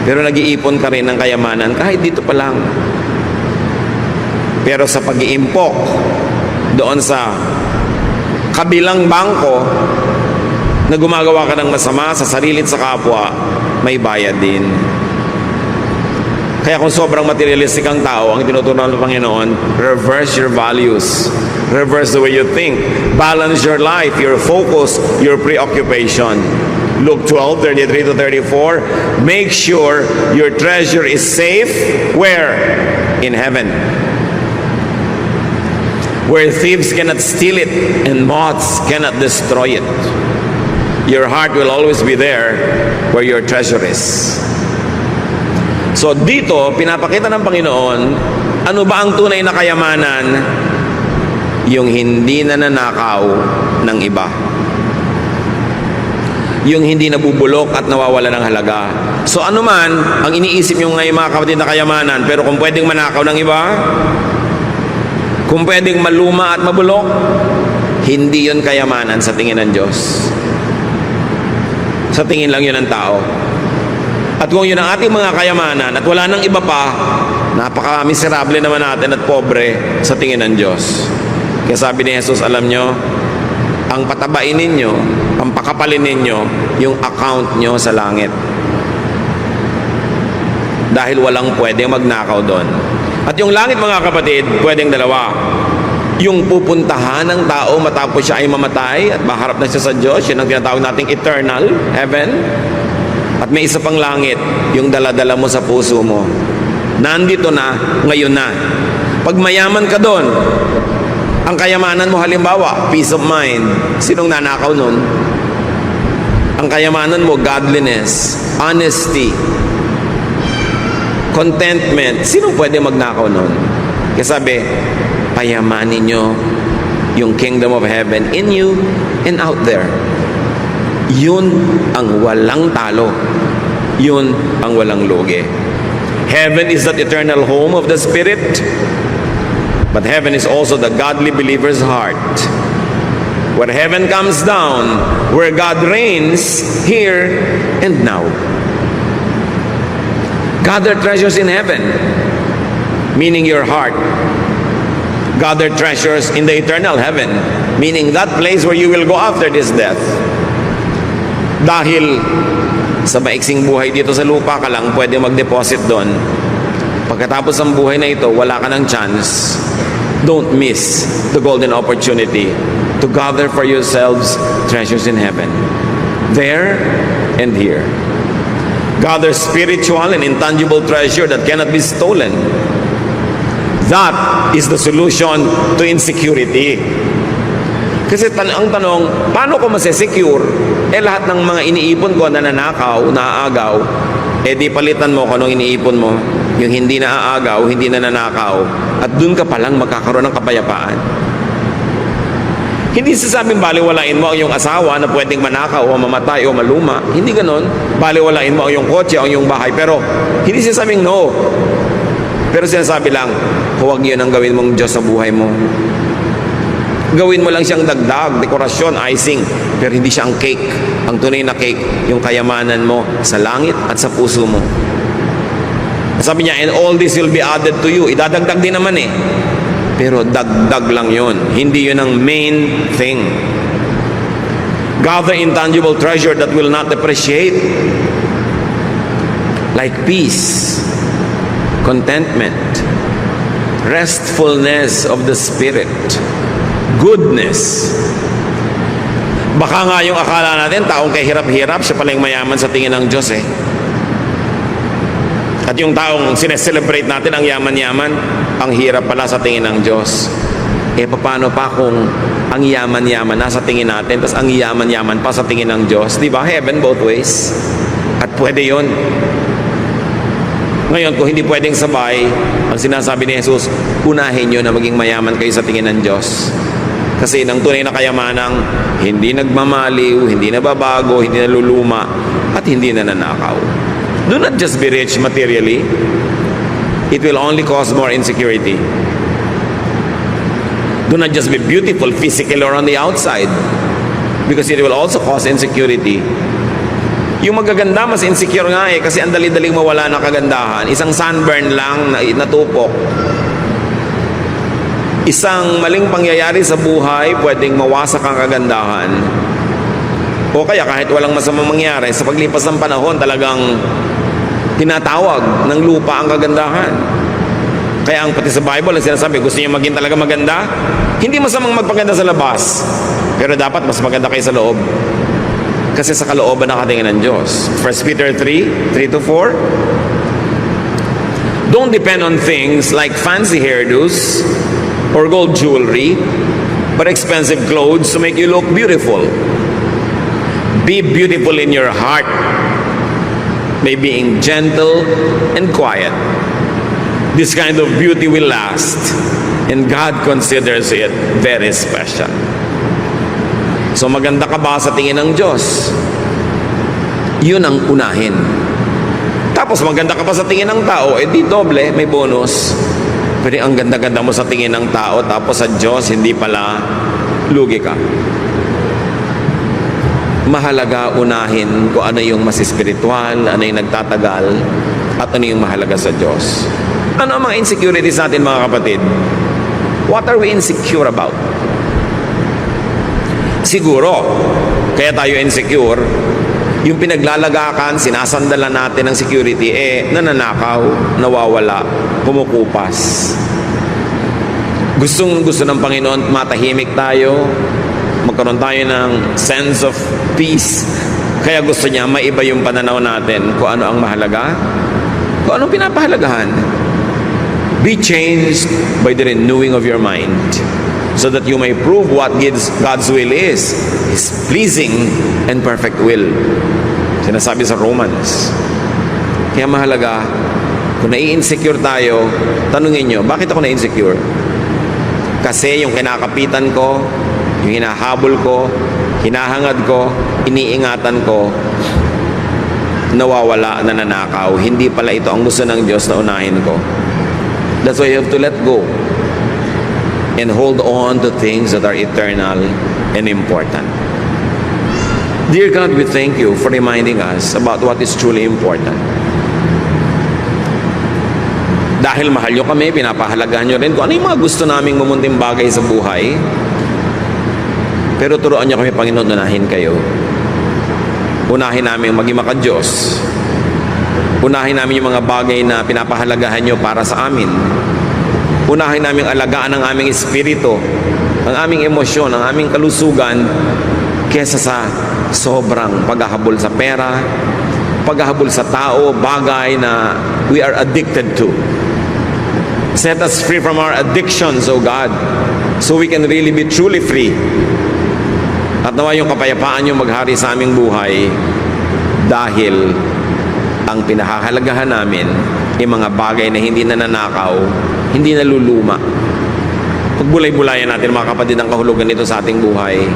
Pero nag-iipon ka rin ng kayamanan kahit dito pa lang. Pero sa pag-iimpok doon sa kabilang bangko na gumagawa ka ng masama sa sarili at sa kapwa, may bayad din. Kaya kung sobrang materialistic ang tao, ang tinuturuan ng Panginoon, reverse your values. Reverse the way you think. Balance your life, your focus, your preoccupation. Luke 12:33 to 34. Make sure your treasure is safe. Where? In heaven. Where thieves cannot steal it and moths cannot destroy it. Your heart will always be there where your treasure is. So dito, pinapakita ng Panginoon, ano ba ang tunay na kayamanan? Yung hindi nananakaw ng iba. Yung hindi nabubulok at nawawala ng halaga. So ano man, ang iniisip nyo ngayon mga kapatid na kayamanan, pero kung pwedeng manakaw ng iba, kung pwedeng maluma at mabulok, hindi yun kayamanan sa tingin ng Diyos. Sa tingin lang yun ng tao. At kung yun ang ating mga kayamanan at wala nang iba pa, napaka-miserable naman natin at pobre sa tingin ng Diyos. Kaya sabi ni Jesus, alam nyo, ang patabain ninyo, ang pakapalin ninyo, yung account nyo sa langit. Dahil walang pwedeng magnakaw doon. At yung langit mga kapatid, pwedeng dalawa. Yung pupuntahan ng tao matapos siya ay mamatay at maharap na siya sa Diyos, yun ang tinatawag nating eternal heaven. At may isa pang langit, yung daladala mo sa puso mo. Nandito na, ngayon na. Pag mayaman ka doon, ang kayamanan mo halimbawa, peace of mind. Sinong nanakaw nun? Ang kayamanan mo, godliness, honesty, contentment. Sinong pwede magnakaw nun? Kaya sabi, payamanin nyo yung kingdom of heaven in you and out there. Yun ang walang talo. Yun ang walang lugi. Heaven is that eternal home of the Spirit, but heaven is also the godly believer's heart. Where heaven comes down, where God reigns here and now. Gather treasures in heaven, meaning your heart. Gather treasures in the eternal heaven, meaning that place where you will go after this death. Dahil sa maiksing buhay dito sa lupa ka lang pwede mag-deposit doon. Pagkatapos ng buhay na ito, wala ka ng chance. Don't miss the golden opportunity to gather for yourselves treasures in heaven. There and here. Gather spiritual and intangible treasure that cannot be stolen. That is the solution to insecurity. Kasi ang tanong, paano ko masesecure? Lahat ng mga iniipon ko na nanakaw, naaagaw, di palitan mo kung anong iniipon mo. Yung hindi naaagaw, hindi na nanakaw. At dun ka palang magkakaroon ng kapayapaan. Hindi sasabing baliwalain mo ang iyong asawa na pwedeng manakaw o mamatay o maluma. Hindi ganon. Baliwalain mo ang iyong kotse, ang iyong bahay. Pero hindi sasabing no. Pero sinasabi lang, huwag yun ang gawin mong Diyos sa buhay mo. Gawin mo lang siyang dagdag, dekorasyon, icing, pero hindi siya ang cake. Ang tunay na cake, yung kayamanan mo sa langit at sa puso mo. Sabi niya, and all this will be added to you. Idadagdag din naman eh. Pero dagdag lang yun. Hindi yun ang main thing. Gather intangible treasure that will not depreciate. Like peace, contentment, restfulness of the spirit, goodness. Baka nga yung akala natin, taong kahirap-hirap, siya pala yung mayaman sa tingin ng Diyos eh. At yung taong sineselebrate natin ang yaman-yaman, ang hirap pala sa tingin ng Diyos. Paano pa kung ang yaman-yaman na sa tingin natin, tapos ang yaman-yaman pa sa tingin ng Diyos? Diba? Heaven both ways. At pwede yun. Ngayon, kung hindi pwedeng sabay, ang sinasabi ni Jesus, unahin nyo na maging mayaman kayo sa tingin ng Diyos. Kasi ng tunay na kayamanang hindi nagmamaliw, hindi nababago, hindi naluluma, at hindi nananakaw. Do not just be rich materially. It will only cause more insecurity. Do not just be beautiful physically or on the outside, because it will also cause insecurity. Yung magaganda, mas insecure nga eh, kasi ang dali-daling mawala ng kagandahan. Isang sunburn lang na natupok. Isang maling pangyayari sa buhay, pwedeng mawasak ang kagandahan. O kaya kahit walang masamang mangyari, sa paglipas ng panahon, talagang tinatawag ng lupa ang kagandahan. Kaya ang pati sa Bible, ang sinasabi, gusto niyo maging talaga maganda? Hindi masamang magpaganda sa labas, pero dapat mas maganda kayo sa loob. Kasi sa kalooban nakatingin ng Diyos. 1 Peter 3:3-4. Don't depend on things like fancy hairdos or gold jewelry, but expensive clothes to make you look beautiful. Be beautiful in your heart by being gentle and quiet. This kind of beauty will last, and God considers it very special. So maganda ka ba sa tingin ng Diyos? Yun ang unahin. Tapos maganda ka pa sa tingin ng tao, di doble, may bonus. Pero ang ganda-ganda mo sa tingin ng tao, tapos sa Diyos, hindi pala, lugi ka. Mahalaga unahin kung ano yung mas espiritual, ano yung nagtatagal, at ano yung mahalaga sa Diyos. Ano ang mga insecurities natin, mga kapatid? What are we insecure about? Siguro, kaya tayo insecure, yung pinaglalagakan, sinasandalan natin ng security, nananakaw, nawawala, kumukupas. Gusto ng Panginoon, matahimik tayo, magkaroon tayo ng sense of peace. Kaya gusto niya maiba yung pananaw natin kung ano ang mahalaga, kung anong pinapahalagahan. Be changed by the renewing of your mind, so that you may prove what God's will is, His pleasing and perfect will. Sinasabi sa Romans. Kaya mahalaga, kung nai-insecure tayo, tanungin nyo, bakit ako na-insecure? Kasi yung kinakapitan ko, yung hinahabol ko, Hinahangad ko, iniingatan ko, nawawala, nananakaw. Hindi pala ito ang gusto ng Diyos na unahin ko. That's why you have to let go and hold on to things that are eternal and important. Dear God, we thank you for reminding us about what is truly important. Dahil mahal nyo kami, pinapahalagahan nyo rin kung ano yung mga gusto naming mamunting bagay sa buhay. Pero turuan nyo kami, Panginoon, unahin kayo. Unahin namin maging maka-Diyos. Unahin namin yung mga bagay na pinapahalagahan nyo para sa amin. Unahin namin alagaan ang aming espiritu, ang aming emosyon, ang aming kalusugan, kesa sa sobrang paghahabol sa pera, paghahabol sa tao, bagay na we are addicted to. Set us free from our addictions, O God, so we can really be truly free. At nawa yung kapayapaan yung maghari sa aming buhay dahil ang pinahahalagahan namin ay mga bagay na hindi nananakaw, hindi naluluma. Pagbulay-bulayan natin mga kapatid ang kahulugan nito sa ating buhay.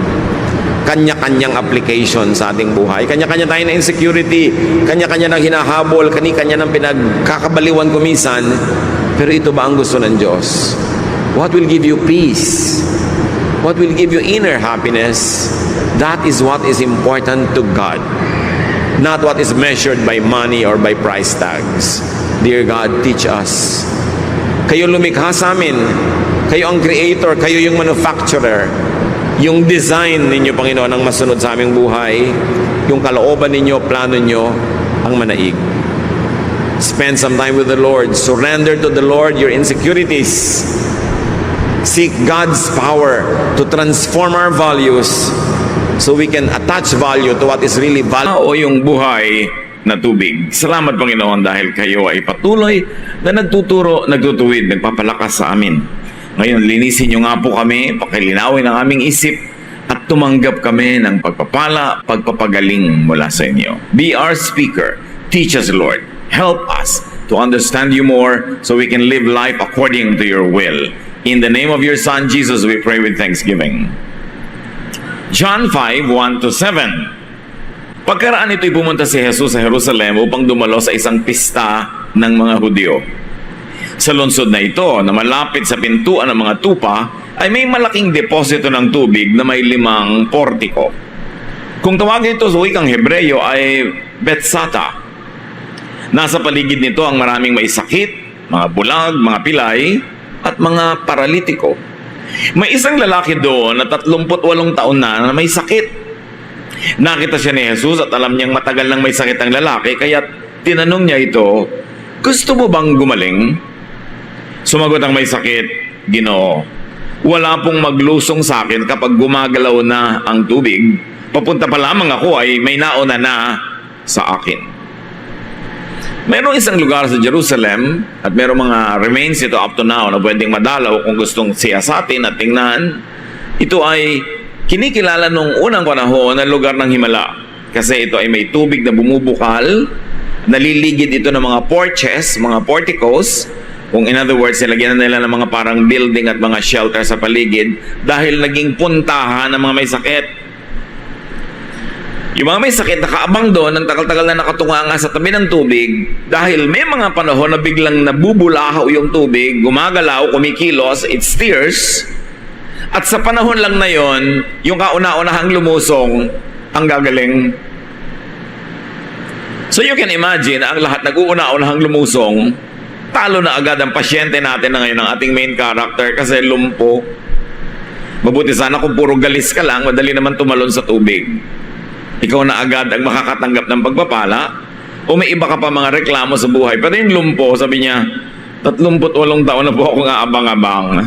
Kanya-kanyang application sa ating buhay. Kanya-kanya tayo na insecurity, kanya-kanya ng hinahabol, kanya-kanya ng pinagkakabaliwan kumisan. Pero ito ba ang gusto ng Diyos? What will give you peace? What will give you inner happiness? That is what is important to God. Not what is measured by money or by price tags. Dear God, teach us. Kayo lumikha sa amin. Kayo ang creator. Kayo yung manufacturer. Yung design ninyo, Panginoon, ang masunod sa aming buhay. Yung kalooban ninyo, plano nyo, ang manaig. Spend some time with the Lord. Surrender to the Lord your insecurities. Seek God's power to transform our values so we can attach value to what is really value. O yung buhay na tubig. Salamat, Panginoon, dahil kayo ay patuloy na nagtuturo, nagtutuwid, nagpapalakas sa amin. Ngayon, linisin niyo nga po kami, pakilinawin ang aming isip, at tumanggap kami ng pagpapala, pagpapagaling mula sa inyo. Be our speaker. Teach us, Lord. Help us to understand you more so we can live life according to your will. In the name of your Son, Jesus, we pray with thanksgiving. John 5:1-7. Pagkaraan ito'y pumunta si Jesus sa Jerusalem upang dumalo sa isang pista ng mga Hudyo. Sa lungsod na ito, na malapit sa pintuan ng mga tupa, ay may malaking deposito ng tubig na may 5 portiko. Kung tawagin ito sa wikang Hebreyo ay Bethsata. Nasa paligid nito ang maraming may sakit, mga bulag, mga pilay, at mga paralitiko. May isang lalaki doon na 38 taon na may sakit. Nakita siya ni Jesus at alam niyang matagal nang may sakit ang lalaki, kaya tinanong niya ito, "Gusto mo bang gumaling?" Sumagot ang may sakit, "Ginoo, wala pong maglusong sa akin kapag gumagalaw na ang tubig. Papunta pa lamang ako ay may nauna na sa akin." Mayroong isang lugar sa Jerusalem at mayroong mga remains ito up to now na pwedeng madalaw kung gustong siyasatin at tingnan. Ito ay kinikilala nung unang panahon na lugar ng Himala kasi ito ay may tubig na bumubukal, naliligid ito ng mga porches, mga porticos. Kung in other words, nilagyan na nila ng mga parang building at mga shelter sa paligid dahil naging puntahan ng mga may sakit. Yung mga may sakit nakaabang doon ng tagal-tagal na nakatunganga sa tabi ng tubig dahil may mga panahon na biglang nabubulahaw yung tubig, gumagalaw, kumikilos, it steers. At sa panahon lang na yon, yung kauna-unahang lumusong ang gagaling. So you can imagine, ang lahat nag-uuna-unahang lumusong, talo na agad ang pasyente natin na ngayon ang ating main character kasi lumpo. Mabuti sana kung puro galis ka lang, madali naman tumalon sa tubig. Ikaw na agad ang makakatanggap ng pagpapala o may iba ka pa mga reklamo sa buhay. Pero yung lumpo, sabi niya, 38 taon na po akong aabang-abang.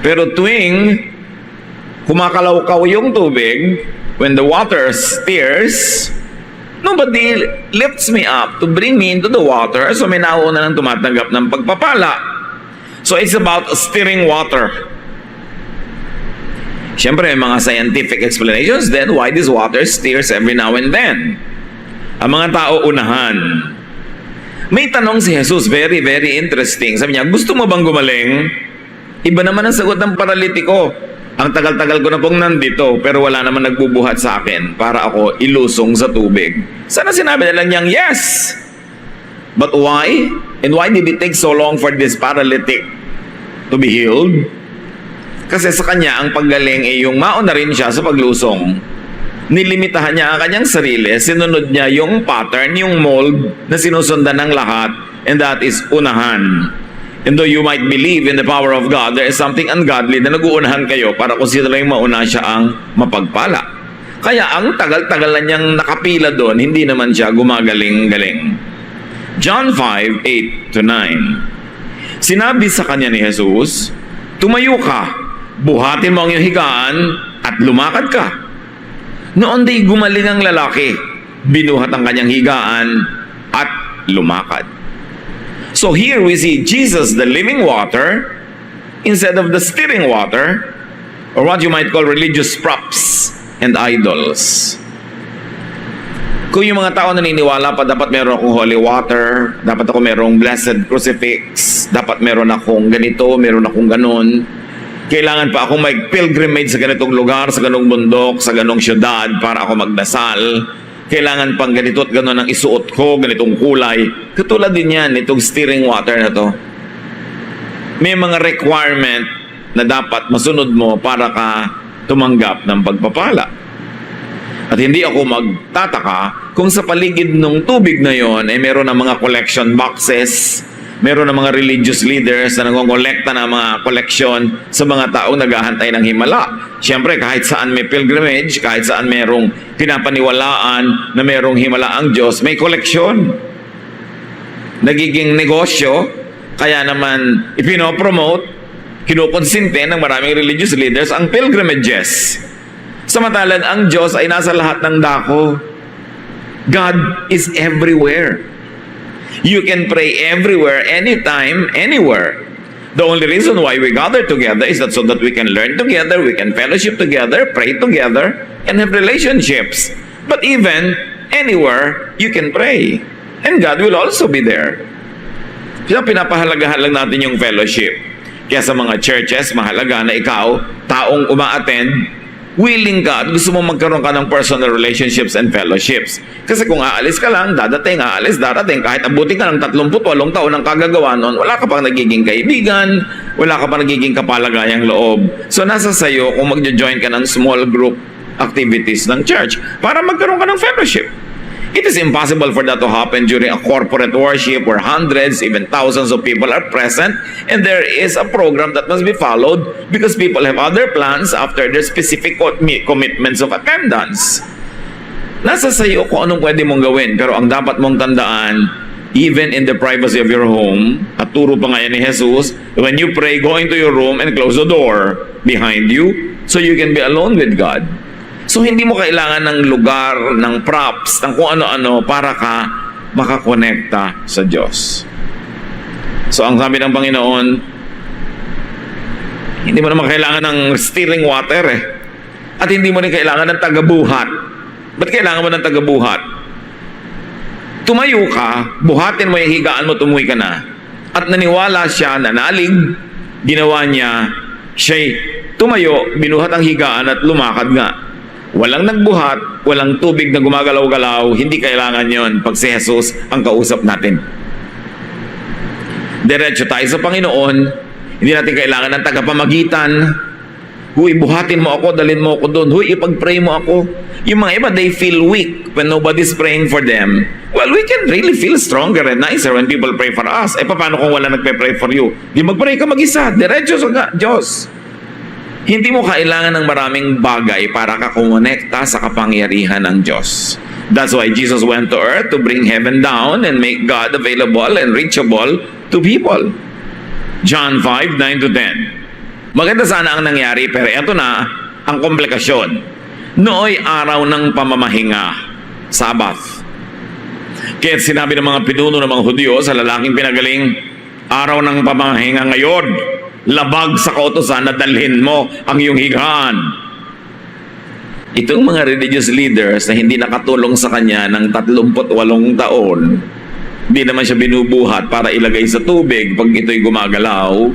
Pero tuwing kumakalaw-kaw yung tubig, when the water steers, nobody lifts me up to bring me into the water. So may nauna nang tumatanggap ng pagpapala. So it's about steering water. Siyempre, may mga scientific explanations then why this water steers every now and then. Ang mga tao unahan. May tanong si Jesus, very, very interesting. Sabi niya, "Gusto mo bang gumaling?" Iba naman ang sagot ng paralitiko. Ang tagal-tagal ko na pong nandito, pero wala naman nagbubuhat sa akin para ako ilusong sa tubig. Sana sinabi na lang niyang, yes! But why? And why did it take so long for this paralytic to be healed? Kasi sa kanya, ang paggaling ay yung mauna rin siya sa paglusong. Nilimitahan niya ang kanyang sarili, sinunod niya yung pattern, yung mold na sinusundan ng lahat, and that is unahan. And though you might believe in the power of God, there is something ungodly na nag-uunahan kayo para kung sino lang mauna siya ang mapagpala. Kaya ang tagal-tagal na niyang nakapila doon, hindi naman siya gumagaling-galing. John 5:8-9. Sinabi sa kanya ni Jesus, tumayo ka, buhatin mo ang iyong higaan at lumakad ka. Noon di gumaling ang lalaki, binuhat ang kanyang higaan at lumakad. So here we see Jesus, the living water, instead of the stirring water, or what you might call religious props and idols. Kung yung mga tao naniniwala pa, dapat meron akong holy water, dapat ako merong blessed crucifix, dapat meron akong ganito, meron akong ganon. Kailangan pa akong mag-pilgrimage sa ganitong lugar, sa ganong bundok, sa ganong syudad para ako magdasal. Kailangan pang ganito at gano'n ang isuot ko, ganitong kulay. Katulad din yan, itong stirring water na to. May mga requirement na dapat masunod mo para ka tumanggap ng pagpapala. At hindi ako magtataka kung sa paligid ng tubig na yon ay meron ng mga collection boxes, meron ng mga religious leaders na nangongolekta ng mga collection sa mga taong naghahantay ng himala. Siyempre, kahit saan may pilgrimage, kahit saan merong pinapaniwalaan na merong himala ang Diyos, may collection. Nagiging negosyo, kaya naman ipinopromote, kinukonsinte ng maraming religious leaders ang pilgrimages. Samantalang ang Diyos ay nasa lahat ng dako. God is everywhere. You can pray everywhere, anytime, anywhere. The only reason why we gather together is that so that we can learn together, we can fellowship together, pray together, and have relationships. But even anywhere, you can pray. And God will also be there. Kaya pinapahalagahan lang natin yung fellowship. Kaya sa mga churches, mahalaga na ikaw, taong uma-attend, willing ka at gusto mo magkaroon ka ng personal relationships and fellowships. Kasi kung aalis ka lang, dadating, aalis, darating, kahit abutin ka ng 38 taon ng kagagawa noon, wala ka pang nagiging kaibigan, wala ka pang nagiging kapalagayang loob. So nasa sayo kung magjo-join ka ng small group activities ng church para magkaroon ka ng fellowship. It is impossible for that to happen during a corporate worship where hundreds, even thousands of people are present and there is a program that must be followed because people have other plans after their specific commitments of attendance. Nasa sayo kung anong pwede mong gawin, pero ang dapat mong tandaan, even in the privacy of your home, at turo pa ngayon ni Jesus, when you pray, go into your room and close the door behind you so you can be alone with God. So hindi mo kailangan ng lugar, ng props, ng kung ano-ano para ka makakonekta sa Diyos. So ang sabi ng Panginoon, hindi mo naman kailangan ng stirring water At hindi mo rin kailangan ng tagabuhat. Ba't kailangan mo ng tagabuhat? Tumayo ka, buhatin mo yung higaan mo, tumuwi ka na. At naniwala siya, nanalig, ginawa niya, siya'y tumayo, binuhat ang higaan at lumakad nga. Walang nagbuhat, walang tubig na gumagalaw-galaw, hindi kailangan yon pag si Jesus ang kausap natin. Diretso tayo sa Panginoon, hindi natin kailangan ng tagapamagitan. Huy, buhatin mo ako, dalhin mo ako doon. Huy, ipag-pray mo ako. Yung mga iba, they feel weak when nobody's praying for them. Well, we can really feel stronger and nicer when people pray for us. Paano kung wala nagpe-pray for you? Di mag-pray ka mag-isa, diretso sa Diyos. Hindi mo kailangan ng maraming bagay para ka kumonekta sa kapangyarihan ng Diyos. That's why Jesus went to earth to bring heaven down and make God available and reachable to people. John 5:9-10. Maganda sana ang nangyari, pero ito na ang komplikasyon. Nooy araw ng pamamahinga, Sabbath. Kaya sinabi ng mga pinuno ng mga Hudyo sa lalaking pinagaling, araw ng pamamahinga ngayon, labag sa kautusan na dalhin mo ang iyong higaan. Itong mga religious leaders na hindi nakatulong sa kanya ng 38 taon, hindi naman siya binubuhat para ilagay sa tubig pag ito'y gumagalaw,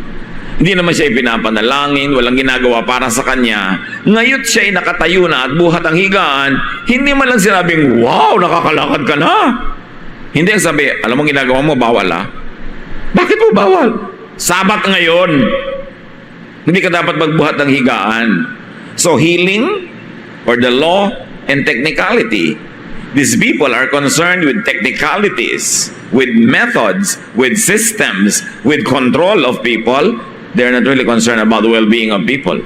Hindi naman siya ipinapanalangin, walang ginagawa para sa kanya. Ngayon siya ay nakatayo na at buhat ang higaan, hindi man lang sinabing, wow, nakakalakad ka na. Hindi ang sabi, alam mo ginagawa mo, bawal ah. Bakit mo bawal? Sabat ngayon. Hindi ka dapat magbuhat ng higaan. So healing or the law and technicality. These people are concerned with technicalities, with methods, with systems, with control of people. They're not really concerned about the well-being of people.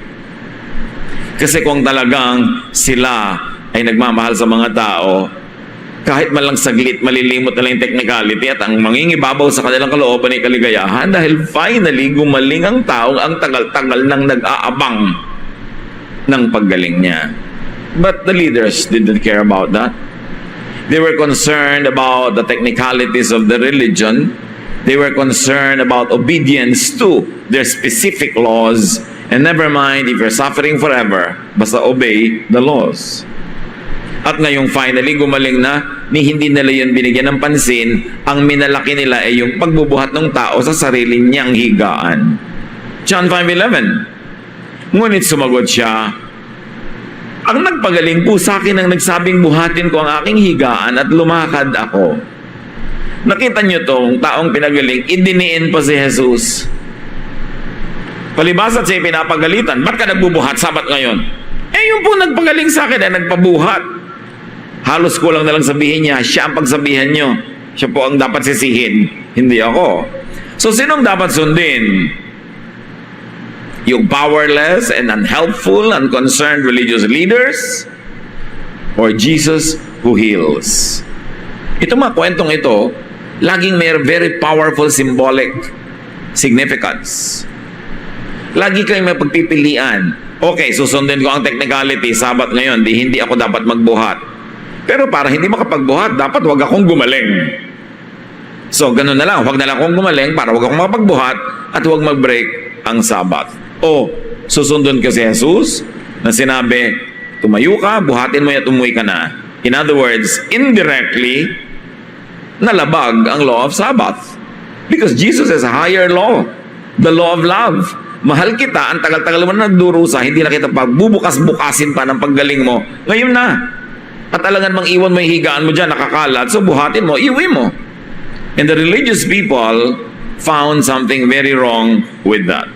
Kasi kung talagang sila ay nagmamahal sa mga tao, kahit man lang saglit, malilimot na lang yung technicality at ang mangingibabaw sa kanilang kalooban ay kaligayahan dahil finally gumaling ang taong ang tagal-tagal nang nag-aabang ng paggaling niya. But the leaders didn't care about that. They were concerned about the technicalities of the religion. They were concerned about obedience to their specific laws. And never mind if you're suffering forever, basta obey the laws. At ngayong finally gumaling na, ni hindi nila yun binigyan ng pansin, ang minalaki nila ay yung pagbubuhat ng tao sa sarili niyang higaan. John 5:11. Ngunit sumagot siya, ang nagpagaling po sa akin ang nagsabing buhatin ko ang aking higaan at lumakad ako. Nakita niyo tong taong pinagaling, idiniin pa si Jesus. Palibas at siya pinapagalitan, ba't ka nagbubuhat sabat ngayon? Eh yung po nagpagaling sa akin ay nagpabuhat. Halos kulang na lang sabihin niya, siya ang pagsabihan niyo. Siya po ang dapat sisihin, hindi ako. So sinong dapat sundin? Yung powerless and unhelpful, unconcerned religious leaders? Or Jesus who heals? Ito mga kwentong ito, laging may very powerful symbolic significance. Lagi kayong may pagpipilian. Okay, susundin ko ang technicality, sabat ngayon, hindi ako dapat magbuhat. Pero para hindi makapagbuhat, dapat wag akong gumaling. So, ganun na lang, wag na lang akong gumaling para wag akong makapagbuhat at wag mag-break ang sabat. O, susundin ko si Jesus na sinabi, tumayo ka, buhatin mo at umuwi ka na. In other words, indirectly, nalabag ang law of Sabbath. Because Jesus has a higher law, the law of love. Mahal kita, ang tagal-tagal mo na nagdurusa, hindi na kita pagbubukas-bukasin pa ng paggaling mo. Ngayon na. At alangan mang iwan mo yung higaan mo dyan, nakakalat, so buhatin mo, iuwi mo. And the religious people found something very wrong with that.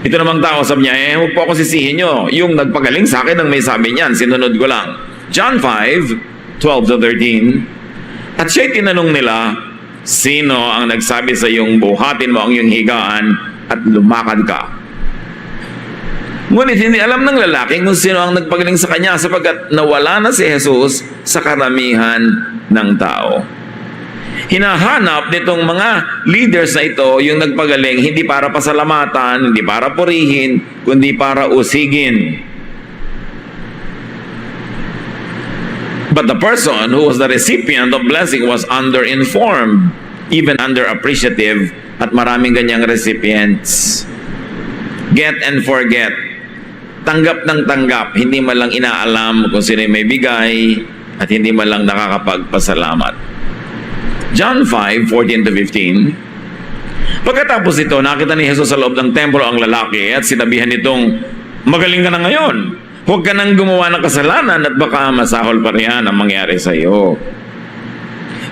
Ito namang tao, sabi niya, huwag po ako sisihin nyo. Yung nagpagaling sa akin ang may sabi niyan, sinunod ko lang. John 5:12-13. At siya'y tinanong nila, sino ang nagsabi sa iyong buhatin mo ang iyong higaan at lumakad ka? Ngunit hindi alam ng lalaki kung sino ang nagpagaling sa kanya sapagkat nawala na si Jesus sa karamihan ng tao. Hinahanap nitong mga leaders na ito yung nagpagaling hindi para pasalamatan, hindi para purihin, kundi para usigin. But the person who was the recipient of blessing was underinformed, even underappreciative, at maraming ganyang recipients. Get and forget. Tanggap ng tanggap, hindi man lang inaalam kung sino may bigay at hindi man lang nakakapagpasalamat. John 5:14-15. Pagkatapos ito, nakita ni Jesus sa loob ng templo ang lalaki at sinabihan nitong, magaling ka na ngayon. Huwag ka nang gumawa ng kasalanan at baka masahol pa riyan ang mangyari sa iyo.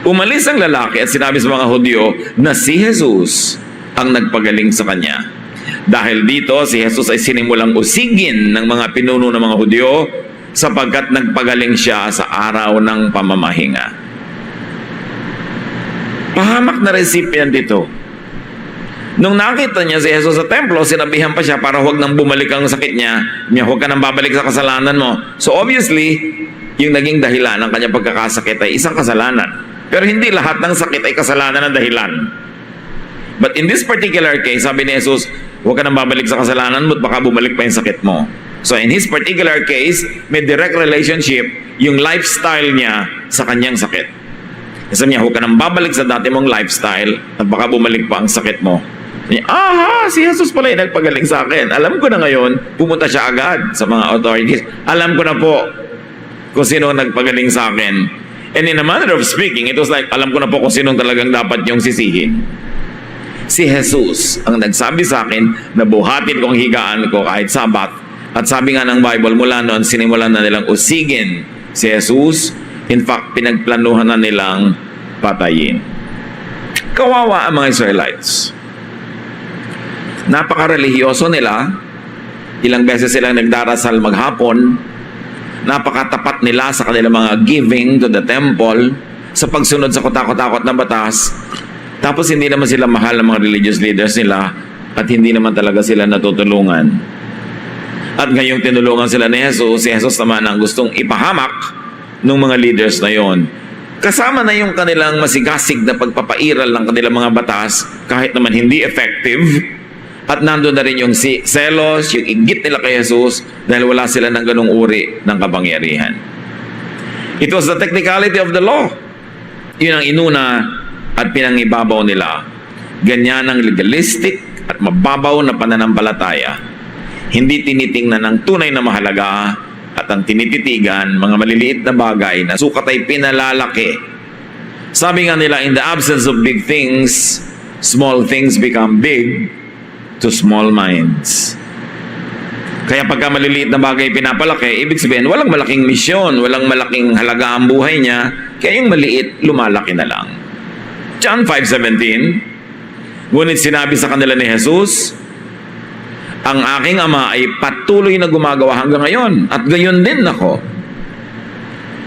Umalis ang lalaki at sinabi sa mga Hudyo na si Jesus ang nagpagaling sa kanya. Dahil dito, si Jesus ay sinimulang usigin ng mga pinuno ng mga Hudyo sapagkat nagpagaling siya sa araw ng pamamahinga. Pahamak na recipient ito. Nung nakita niya si Jesus sa templo, sinabihan pa siya para huwag nang bumalik ang sakit niya. Huwag ka nang babalik sa kasalanan mo. So obviously, yung naging dahilan ng kanyang pagkakasakit ay isang kasalanan. Pero hindi lahat ng sakit ay kasalanan ng dahilan. But in this particular case, sabi ni Jesus, huwag ka nang babalik sa kasalanan mo at baka bumalik pa yung sakit mo. So in his particular case, may direct relationship yung lifestyle niya sa kanyang sakit. Sabi niya, huwag ka nang babalik sa dati mong lifestyle at baka bumalik pa ang sakit mo. Aha, si Jesus pala yung nagpagaling sa akin. Alam ko na ngayon, pumunta siya agad sa mga authorities. Alam ko na po kung sino ang nagpagaling sa akin. And in a manner of speaking, it was like, alam ko na po kung sino talagang dapat yung sisihin. Si Jesus ang nagsabi sa akin na buhatin kong higaan ko kahit Sabat. At sabi nga ng Bible, mula noon, sinimulan na nilang usigin si Jesus. In fact, pinagplanuhan na nilang patayin. Kawawa ang mga Israelites. Napaka-religyoso nila. Ilang beses silang nagdarasal maghapon. Napakatapat nila sa kanilang mga giving to the temple, sa pagsunod sa kutakot-takot na batas. Tapos hindi naman sila mahal ng mga religious leaders nila at hindi naman talaga sila natutulungan. At ngayong tinulungan sila ni Jesus, si Jesus naman ang gustong ipahamak ng mga leaders na yon. Kasama na yung kanilang masigasig na pagpapairal ng kanilang mga batas kahit naman hindi effective. At nandun na rin yung selos, yung inggit nila kay Jesus dahil wala sila ng ganung uri ng kapangyarihan. It was the technicality of the law. Yun ang inuna at pinangibabaw nila. Ganyan ang legalistic at mababaw na pananampalataya. Hindi tinitingnan ng tunay na mahalaga at ang tinititigan, mga maliliit na bagay na sukat ay pinalalaki. Sabi nga nila, in the absence of big things, small things become big to small minds. Kaya pagka maliliit na bagay pinapalaki, ibig sabihin, walang malaking misyon, walang malaking halaga ang buhay niya, kaya yung maliit, lumalaki na lang. John 5:17, ngunit sinabi sa kanila ni Jesus, ang aking Ama ay patuloy na gumagawa hanggang ngayon, at gayon din ako.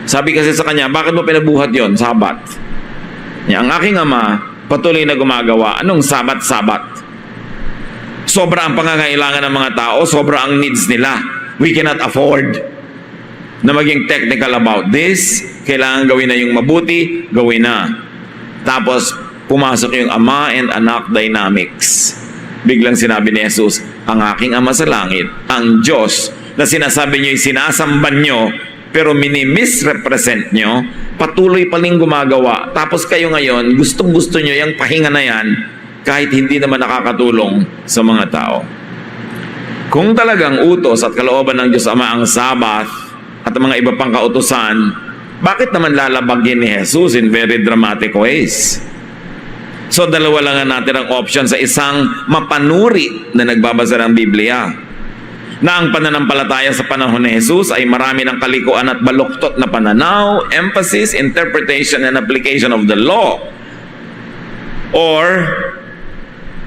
Sabi kasi sa kanya, bakit mo pinabuhat yon? Sabat. Ang aking Ama, patuloy na gumagawa. Anong sabat-sabat? Sobra ang pangangailangan ng mga tao, sobra ang needs nila. We cannot afford na maging technical about this. Kailangan gawin na yung mabuti, gawin na. Tapos, pumasok yung Ama and Anak dynamics. Biglang sinabi ni Jesus, ang aking Ama sa langit, ang Diyos, na sinasabi niyo, sinasamban niyo, pero mini-misrepresent niyo, patuloy pa rin gumagawa. Tapos kayo ngayon, gustong-gusto niyo yung pahinga na yan, kahit hindi naman nakakatulong sa mga tao. Kung talagang utos at kalooban ng Diyos Ama ang Sabat at ang mga iba pang kautusan, bakit naman lalabagin ni Jesus in very dramatic ways? So dalawa lang natin ang option sa isang mapanuri na nagbabasa ng Biblia. Na ang pananampalataya sa panahon ni Jesus ay marami ng kalikuan at baluktot na pananaw, emphasis, interpretation, and application of the law. Or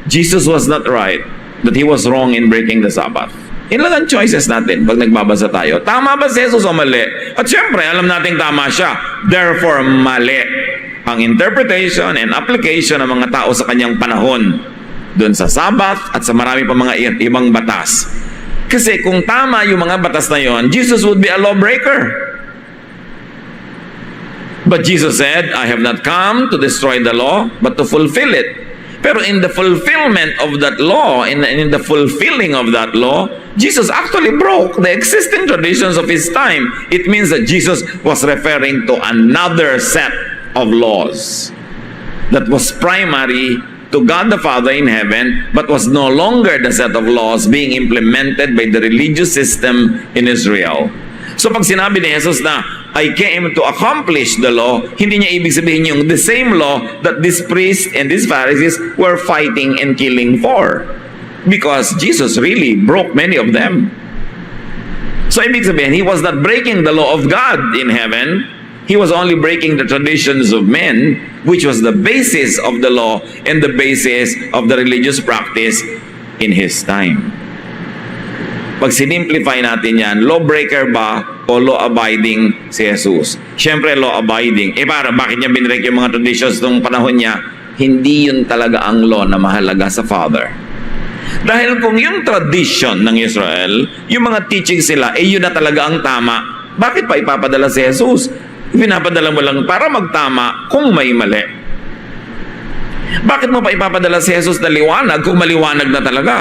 Jesus was not right, that He was wrong in breaking the Sabbath. Yun lang ang choices natin pag nagbabasa tayo. Tama ba si Jesus o mali? At syempre, alam nating tama siya. Therefore, mali ang interpretation and application ng mga tao sa kanyang panahon doon sa Sabbath at sa marami pa mga ibang batas. Kasi kung tama yung mga batas na yon, Jesus would be a lawbreaker. But Jesus said, I have not come to destroy the law, but to fulfill it. Pero in the fulfillment of that law, in the fulfilling of that law, Jesus actually broke the existing traditions of His time. It means that Jesus was referring to another set of laws that was primary to God the Father in heaven, but was no longer the set of laws being implemented by the religious system in Israel. So pag sinabi ni Jesus na, I came to accomplish the law, hindi niya ibig sabihin yung the same law that these priests and these Pharisees were fighting and killing for. Because Jesus really broke many of them. So ibig sabihin, He was not breaking the law of God in heaven. He was only breaking the traditions of men, which was the basis of the law and the basis of the religious practice in His time. Pag sinimplify natin yan, lawbreaker ba o law-abiding si Jesus? Siyempre, law-abiding. Para bakit niya binrek yung mga traditions nung panahon niya? Hindi yun talaga ang law na mahalaga sa Father. Dahil kung yung tradition ng Israel, yung mga teaching sila, yun na talaga ang tama, bakit pa ipapadala si Jesus? Pinapadala mo lang para magtama kung may mali. Bakit mo pa ipapadala si Jesus na liwanag kung maliwanag na talaga?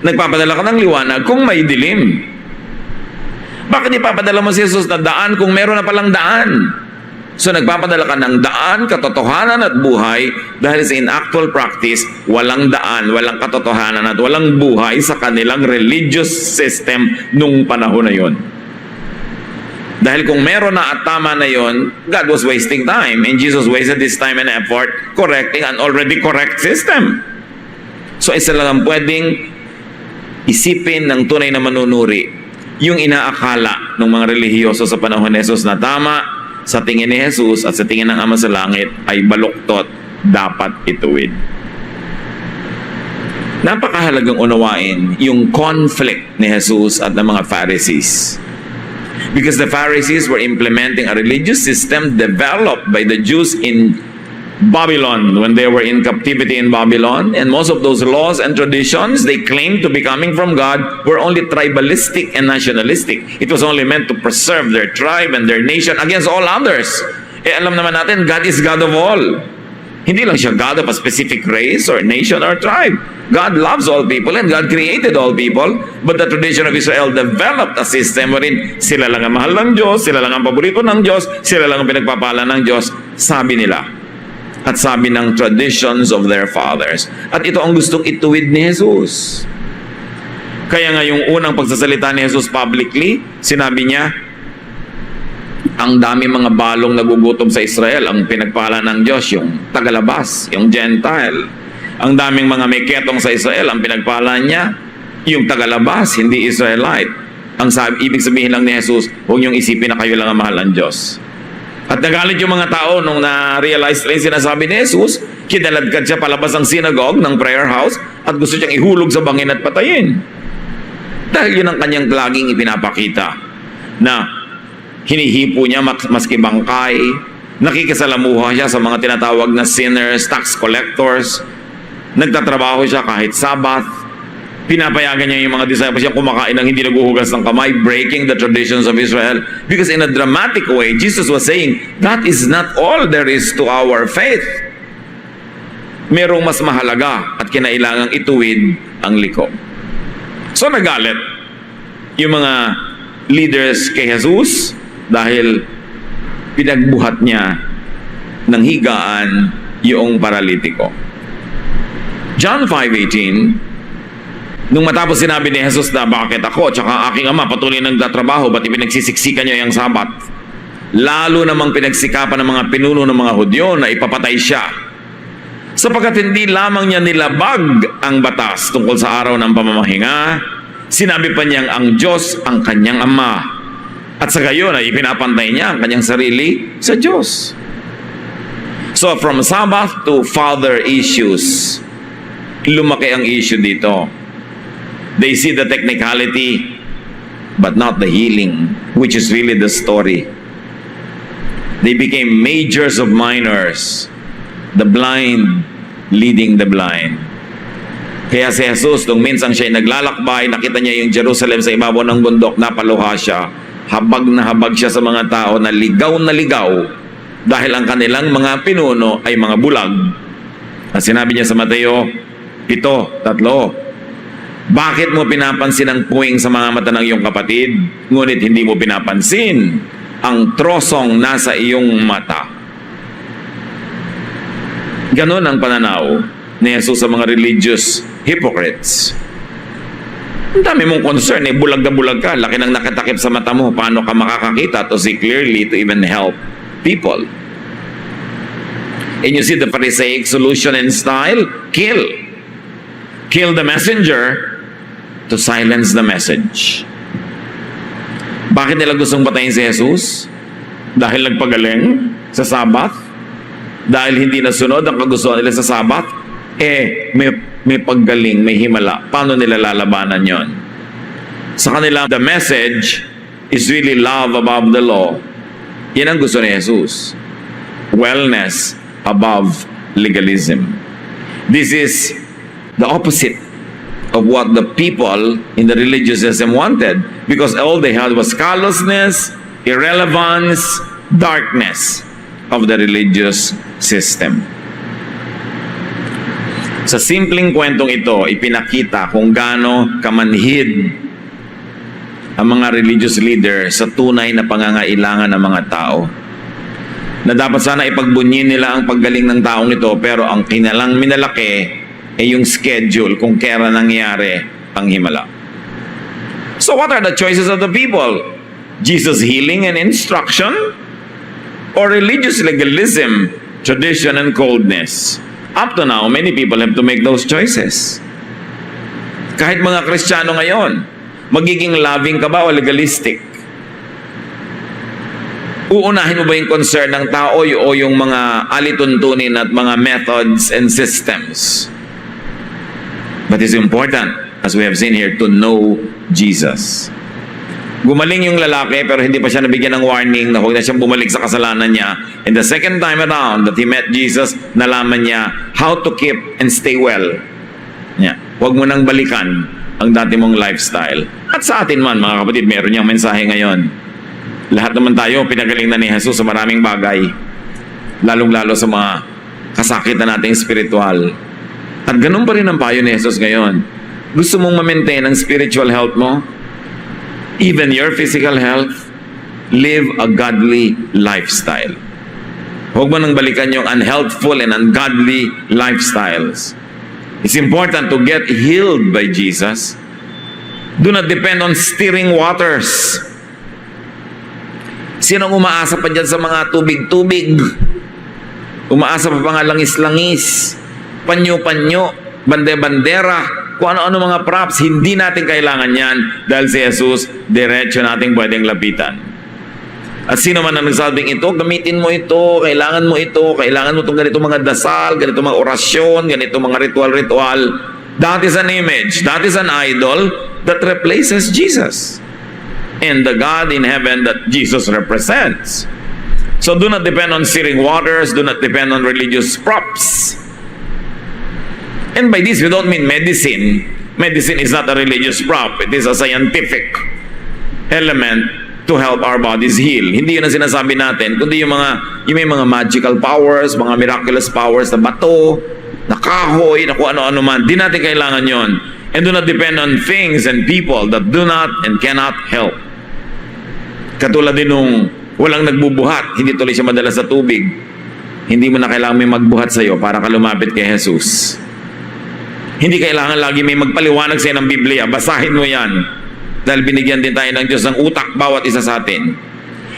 Nagpapadala ka ng liwanag kung may dilim. Bakit ipapadala mo si Jesus na daan kung meron na palang daan? So nagpapadala ka ng daan, katotohanan at buhay dahil in actual practice, walang daan, walang katotohanan at walang buhay sa kanilang religious system nung panahon na yun. Dahil kung meron na at tama na yon, God was wasting time. And Jesus wasted His time and effort correcting an already correct system. So isa lang ang pwedeng isipin ng tunay na manunuri, yung inaakala ng mga relihiyoso sa panahon ni Jesus na tama sa tingin ni Jesus at sa tingin ng Ama sa Langit ay baluktot, dapat ituwid. Napakahalagang unawain yung conflict ni Jesus at ng mga Pharisees. Because the Pharisees were implementing a religious system developed by the Jews in Babylon when they were in captivity in Babylon, and most of those laws and traditions they claimed to be coming from God were only tribalistic and nationalistic. It was only meant to preserve their tribe and their nation against all others. Alam naman natin, God is God of all. Hindi lang siya God of a specific race or nation or tribe. God loves all people and God created all people, but the tradition of Israel developed a system wherein sila lang ang mahal ng Diyos, sila lang ang paborito ng Diyos, sila lang ang pinagpapala ng Diyos, sabi nila. At sabi ng traditions of their fathers. At ito ang gustong ituwid ni Jesus. Kaya nga yung unang pagsasalita ni Jesus publicly, sinabi niya, ang dami mga balong nagugutom sa Israel, ang pinagpala ng Diyos, yung tagalabas, yung Gentile. Ang daming mga may ketong sa Israel, ang pinagpala niya, yung tagalabas, hindi Israelite. Ibig sabihin lang ni Jesus, huwag niyong isipin na kayo lang ang mahal ng Diyos. At nagalit yung mga tao nung na-realize na yung sinasabi ni Jesus, kinaladkad siya palabas ng synagogue, ng prayer house, at gusto siyang ihulog sa bangin at patayin. Dahil yun ang kanyang laging ipinapakita, na hinihipo niya maski bangkay, nakikisalamuha siya sa mga tinatawag na sinners, tax collectors, nagtatrabaho siya kahit Sabbath, pinapayagan niya yung mga disciples niya kumakain ng hindi naguhugas ng kamay, breaking the traditions of Israel. Because in a dramatic way, Jesus was saying, that is not all there is to our faith. Merong mas mahalaga at kinailangang ituwid ang liko. So nagalit yung mga leaders kay Jesus dahil pinagbuhat niya ng higaan yung paralitiko. John 5:18, nung matapos sinabi ni Jesus na bakit ako tsaka aking ama patuloy nagtatrabaho, ba't ipinagsisiksikan niyo yung Sabat? Lalo namang pinagsikapan ng mga pinuno ng mga Hudyo na ipapatay siya. Sapagkat hindi lamang niya nilabag ang batas tungkol sa araw ng pamamahinga, sinabi pa niyang ang Diyos ang kanyang ama. At sa gayon ay ipinapantay niya ang kanyang sarili sa Diyos. So from Sabbath to father issues, lumaki ang issue dito. They see the technicality but not the healing, which is really the story. They became majors of minors, the blind leading the blind. Kaya si Jesus, nung minsan siya'y naglalakbay, nakita niya yung Jerusalem sa ibabaw ng bundok, napaluha siya, habag na habag siya sa mga tao na ligaw dahil ang kanilang mga pinuno ay mga bulag. At sinabi niya sa Mateo 7:3, bakit mo pinapansin ang puwing sa mga mata ng iyong kapatid, ngunit hindi mo pinapansin ang trosong nasa iyong mata? Ganon ang pananaw ni Jesus sa mga religious hypocrites. Ang dami mong concern, bulag na bulag ka, laki ng nakatakip sa mata mo, paano ka makakakita to see clearly to even help people? And you see the Pharisaic solution and style, kill the messenger to silence the message. Bakit nila gustong patayin si Jesus? Dahil nagpagaling sa Sabat? Dahil hindi nasunod ang kagustuhan nila sa Sabat? May paggaling, may himala. Paano nila lalabanan yon? Sa kanila, the message is really love above the law. Yan ang gusto ni Jesus. Wellness above legalism. This is the opposite of what the people in the religious system wanted, because all they had was callousness, irrelevance, darkness of the religious system. Sa simpleng kwentong ito, ipinakita kung gaano kamanhid ang mga religious leader sa tunay na pangangailangan ng mga tao. Na dapat sana ipagbunyin nila ang paggaling ng taong ito, pero ang kinalang minalaki ay yung schedule kung kailan nangyari ang himala. So what are the choices of the people? Jesus' healing and instruction? Or religious legalism, tradition, and coldness? Up to now, many people have to make those choices. Kahit mga Kristiyano ngayon, magiging loving ka ba o legalistic? Uunahin mo ba yung concern ng tao o yung mga alituntunin at mga methods and systems? But it's important, as we have seen here, to know Jesus. Gumaling yung lalaki pero hindi pa siya nabigyan ng warning na huwag na siyang bumalik sa kasalanan niya. And the second time around that he met Jesus, nalaman niya how to keep and stay well. Yeah. Huwag mo nang balikan ang dati mong lifestyle. At sa atin man, mga kapatid, meron niyang mensahe ngayon. Lahat naman tayo, pinagaling na ni Jesus sa maraming bagay. Lalong-lalo sa mga kasakitan nating spiritual. At ganun pa rin ang payo ni Jesus ngayon. Gusto mong ma-maintain ang spiritual health mo? Even your physical health? Live a godly lifestyle. Huwag mo nang balikan yung unhealthful and ungodly lifestyles. It's important to get healed by Jesus. Do not depend on stirring waters. Sinong umaasa pa dyan sa mga tubig-tubig? Umaasa pa nga langis-langis, panyo-panyo, bande-bandera, kung ano-ano mga props. Hindi natin kailangan yan dahil si Jesus, diretso natin pwedeng lapitan. At sino man ang nagsabing ito, gamitin mo ito, kailangan mo itong ganito mga dasal, ganito mga orasyon, ganito mga ritual-ritual. That is an image, that is an idol that replaces Jesus and the God in heaven that Jesus represents. So do not depend on stirring waters, do not depend on religious props. And by this, we don't mean medicine. Medicine is not a religious prop. It is a scientific element to help our bodies heal. Hindi yun ang sinasabi natin, kundi yung may mga magical powers, mga miraculous powers na bato, na kahoy, na kung ano-ano man. Di natin kailangan yon. And do not depend on things and people that do not and cannot help. Katulad din nung walang nagbubuhat, hindi tuloy siya madala sa tubig. Hindi mo na kailangan may magbuhat sa'yo para ka lumapit kay Jesus. Hindi kailangan lagi may magpaliwanag sa'yo ng Biblia. Basahin mo yan. Dahil binigyan din tayo ng Diyos ng utak bawat isa sa atin.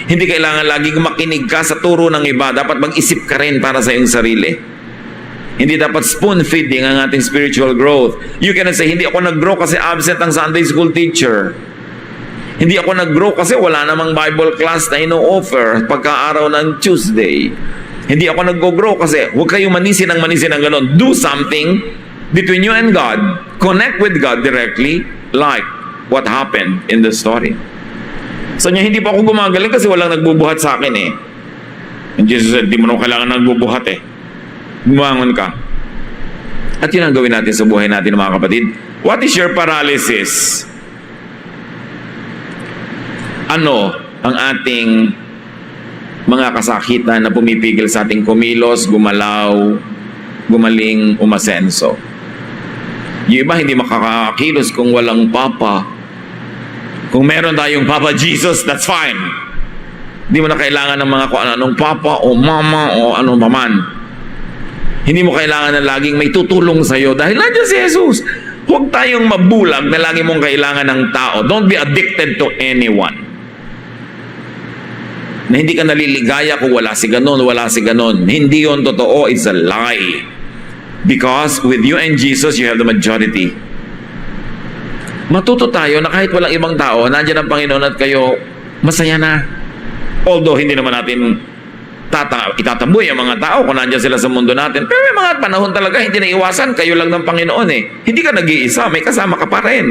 Hindi kailangan lagi makinig ka sa turo ng iba. Dapat mag-isip ka rin para sa iyong sarili. Hindi dapat spoon feeding ang ating spiritual growth. You cannot say, hindi ako nag-grow kasi absent ang Sunday school teacher. Hindi ako nag-grow kasi wala namang Bible class na ino-offer pagka-araw ng Tuesday. Hindi ako nag-grow kasi huwag kayong manisin ng gano'n. Do something between you and God. Connect with God directly like what happened in the story. So niya, hindi pa ako gumagaling kasi walang nagbubuhat sa akin eh. And Jesus said, di mo naman kailangan nagbubuhat eh. Bumangon ka. At yun ang gawin natin sa buhay natin, mga kapatid. What is your paralysis? Ano ang ating mga kasakitan na pumipigil sa ating kumilos, gumalaw, gumaling, umasenso? Yung iba hindi makakakilos kung walang papa. Kung meron tayong Papa Jesus, that's fine. Hindi mo na kailangan ng mga kung anong papa o mama o ano pa man. Hindi mo kailangan na laging may tutulong sa'yo dahil nandiyan si Jesus. Huwag tayong mabulag na lagi mong kailangan ng tao. Don't be addicted to anyone. Na hindi ka naliligaya kung wala si ganon, wala si ganon. Hindi yon totoo. It's a lie. Because with you and Jesus, you have the majority. Matuto tayo na kahit walang ibang tao, nandiyan ang Panginoon at kayo, masaya na. Although hindi naman natin itatamboy ang mga tao kung nandiyan sila sa mundo natin. Pero may mga panahon talaga, hindi na iwasan, kayo lang ng Panginoon eh. Hindi ka nag-iisa, may kasama ka pa rin.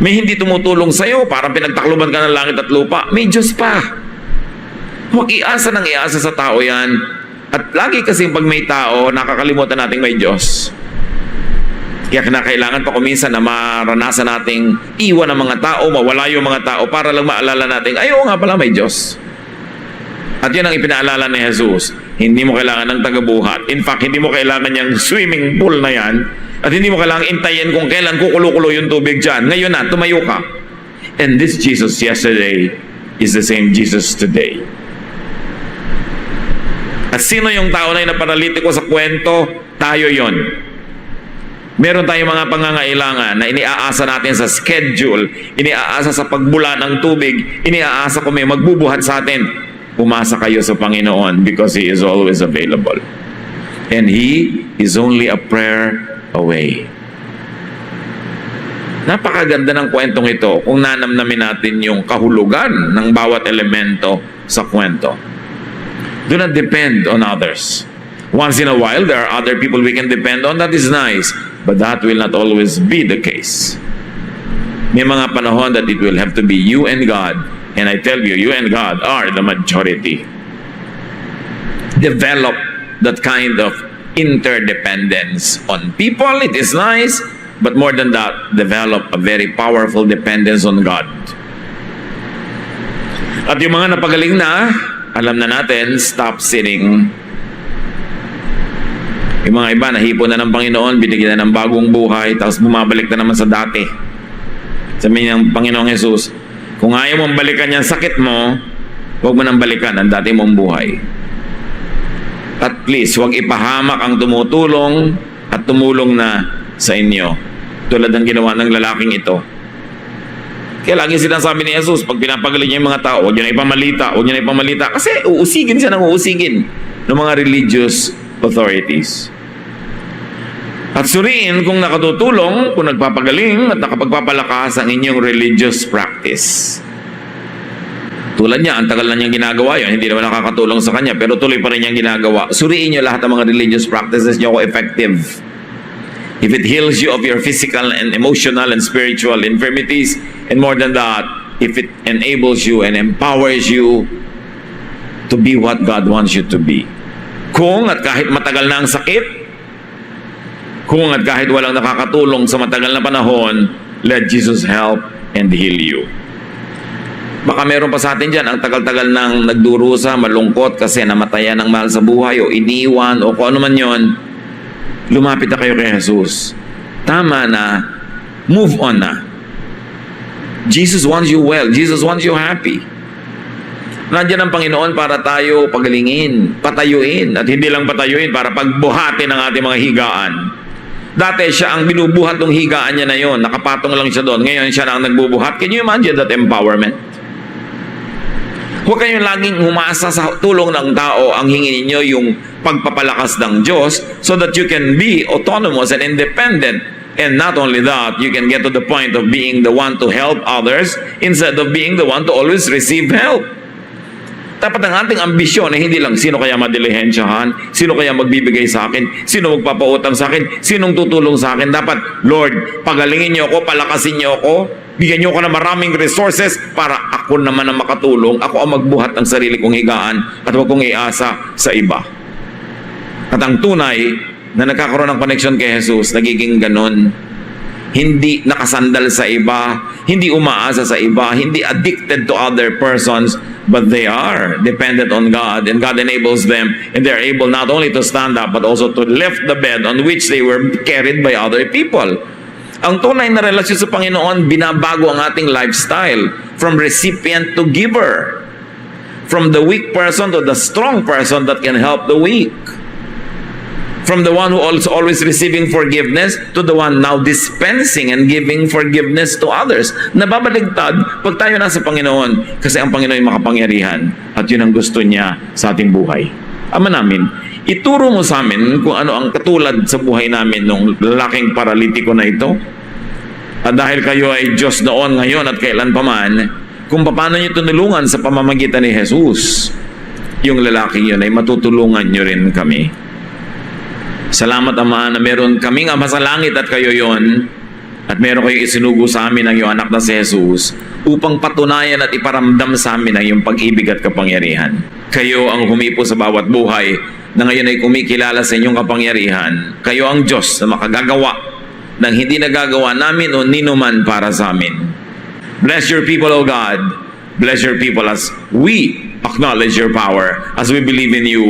May hindi tumutulong sa'yo, parang pinagtakluban ka ng langit at lupa. May Diyos pa. Huwag iasa ng iasa sa tao yan. At lagi kasi pag may tao, nakakalimutan nating may Diyos. Kaya kinakailangan pa kuminsan na maranasan nating iwan ang mga tao, mawala yung mga tao para lang maalala natin, ay oo nga pala may Diyos. At yun ang ipinaalala ni Jesus. Hindi mo kailangan ng tagabuhat. In fact, hindi mo kailangan yung swimming pool na yan. At hindi mo kailangan intayin kung kailan kukulo-kulo yung tubig dyan. Ngayon na, tumayo ka. And this Jesus yesterday is the same Jesus today. At sino yung tao na yung paralitiko sa kwento? Tayo yon. Meron tayong mga pangangailangan na iniaasa natin sa schedule, iniaasa sa pagbula ng tubig, iniaasa kung may magbubuhat sa atin. Umasa kayo sa Panginoon because He is always available. And He is only a prayer away. Napakaganda ng kwentong ito kung nanamnamin natin yung kahulugan ng bawat elemento sa kwento. Do not depend on others. Once in a while, there are other people we can depend on. That is nice. But that will not always be the case. May mga panahon that it will have to be you and God. And I tell you, you and God are the majority. Develop that kind of interdependence on people. It is nice. But more than that, develop a very powerful dependence on God. At yung mga napagaling na, alam na natin, stop sinning. Yung mga iba, nahipon na ng Panginoon, binigyan na ng bagong buhay, tapos bumabalik na naman sa dati. Sabi ng Panginoong Jesus, kung ayaw mong balikan yung sakit mo, huwag mo nang balikan ang dati mong buhay. At please, huwag ipahamak ang tumutulong at tumulong na sa inyo. Tulad ng ginawa ng lalaking ito. Kaya lagi sinasabi ni Jesus, pag pinapagaling niya yung mga tao, huwag niyo na ipamalita, huwag niyo na ipamalita. Kasi uusigin siya ng uusigin ng mga religious authorities. At suriin kung nakatutulong, kung nagpapagaling at nakapagpapalakas ang inyong religious practice. Tulad niya, ang tagal na niyang ginagawa yun, hindi naman nakakatulong sa kanya, pero tuloy pa rin niyang ginagawa. Suriin niyo lahat ng mga religious practices niyo kung effective. If it heals you of your physical and emotional and spiritual infirmities, and more than that, if it enables you and empowers you to be what God wants you to be. Kung at kahit matagal na ang sakit, kung at kahit walang nakakatulong sa matagal na panahon, let Jesus help and heal you. Baka meron pa sa atin dyan, ang tagal-tagal nang nagdurusa, malungkot kasi namatayan ng mahal sa buhay o iniwan o kung ano man yon. Lumapit na kayo kay Jesus. Tama na. Move on na. Jesus wants you well. Jesus wants you happy. Nandiyan ang Panginoon para tayo pagalingin, patayuin, at hindi lang patayuin, para pagbuhatin ang ating mga higaan. Dati siya ang binubuhat ng higaan niya na yon, nakapatong lang siya doon. Ngayon siya na ang nagbubuhat. Can you imagine that empowerment? Huwag kayong laging umasa sa tulong ng tao. Ang hingin ninyo yung pagpapalakas ng Diyos so that you can be autonomous and independent. And not only that, you can get to the point of being the one to help others instead of being the one to always receive help. Dapat ang ating ambisyon ay hindi lang sino kaya madilihensyahan, sino kaya magbibigay sa akin, sino magpapautang sa akin, sinong tutulong sa akin. Dapat, Lord, pagalingin niyo ako, palakasin niyo ako, bigyan niyo ako ng maraming resources para ako naman ang makatulong, ako ang magbuhat ng sarili kong higaan at huwag kong iasa sa iba. At ang tunay na nagkakaroon ng connection kay Jesus, nagiging ganon. Hindi nakasandal sa iba, hindi umaasa sa iba, hindi addicted to other persons, but they are dependent on God, and God enables them, and they're able not only to stand up, but also to lift the bed on which they were carried by other people. Ang tunay na relasyon sa Panginoon, binabago ang ating lifestyle from recipient to giver, from the weak person to the strong person that can help the weak. From the one who also always receiving forgiveness to the one now dispensing and giving forgiveness to others. Nababaligtad pag tayo nasa Panginoon kasi ang Panginoon ay makapangyarihan at yun ang gusto niya sa ating buhay. Ama namin, ituro mo sa amin kung ano ang katulad sa buhay namin nung lalaking paralitiko na ito. At dahil kayo ay Diyos noon, ngayon at kailan paman, kung paano niyo tinulungan sa pamamagitan ni Jesus, yung lalaking yun ay matutulungan niyo rin kami. Salamat, Ama, na meron kaming Ama sa langit at kayo yon, at meron kayong isinugo sa amin ang iyong anak na si Jesus upang patunayan at iparamdam sa amin ang iyong pag-ibig at kapangyarihan. Kayo ang humipo sa bawat buhay na ngayon ay kumikilala sa inyong kapangyarihan. Kayo ang Diyos na makagagawa ng hindi nagagawa namin o ninuman para sa amin. Bless your people, O God. Bless your people as we acknowledge your power, as we believe in you.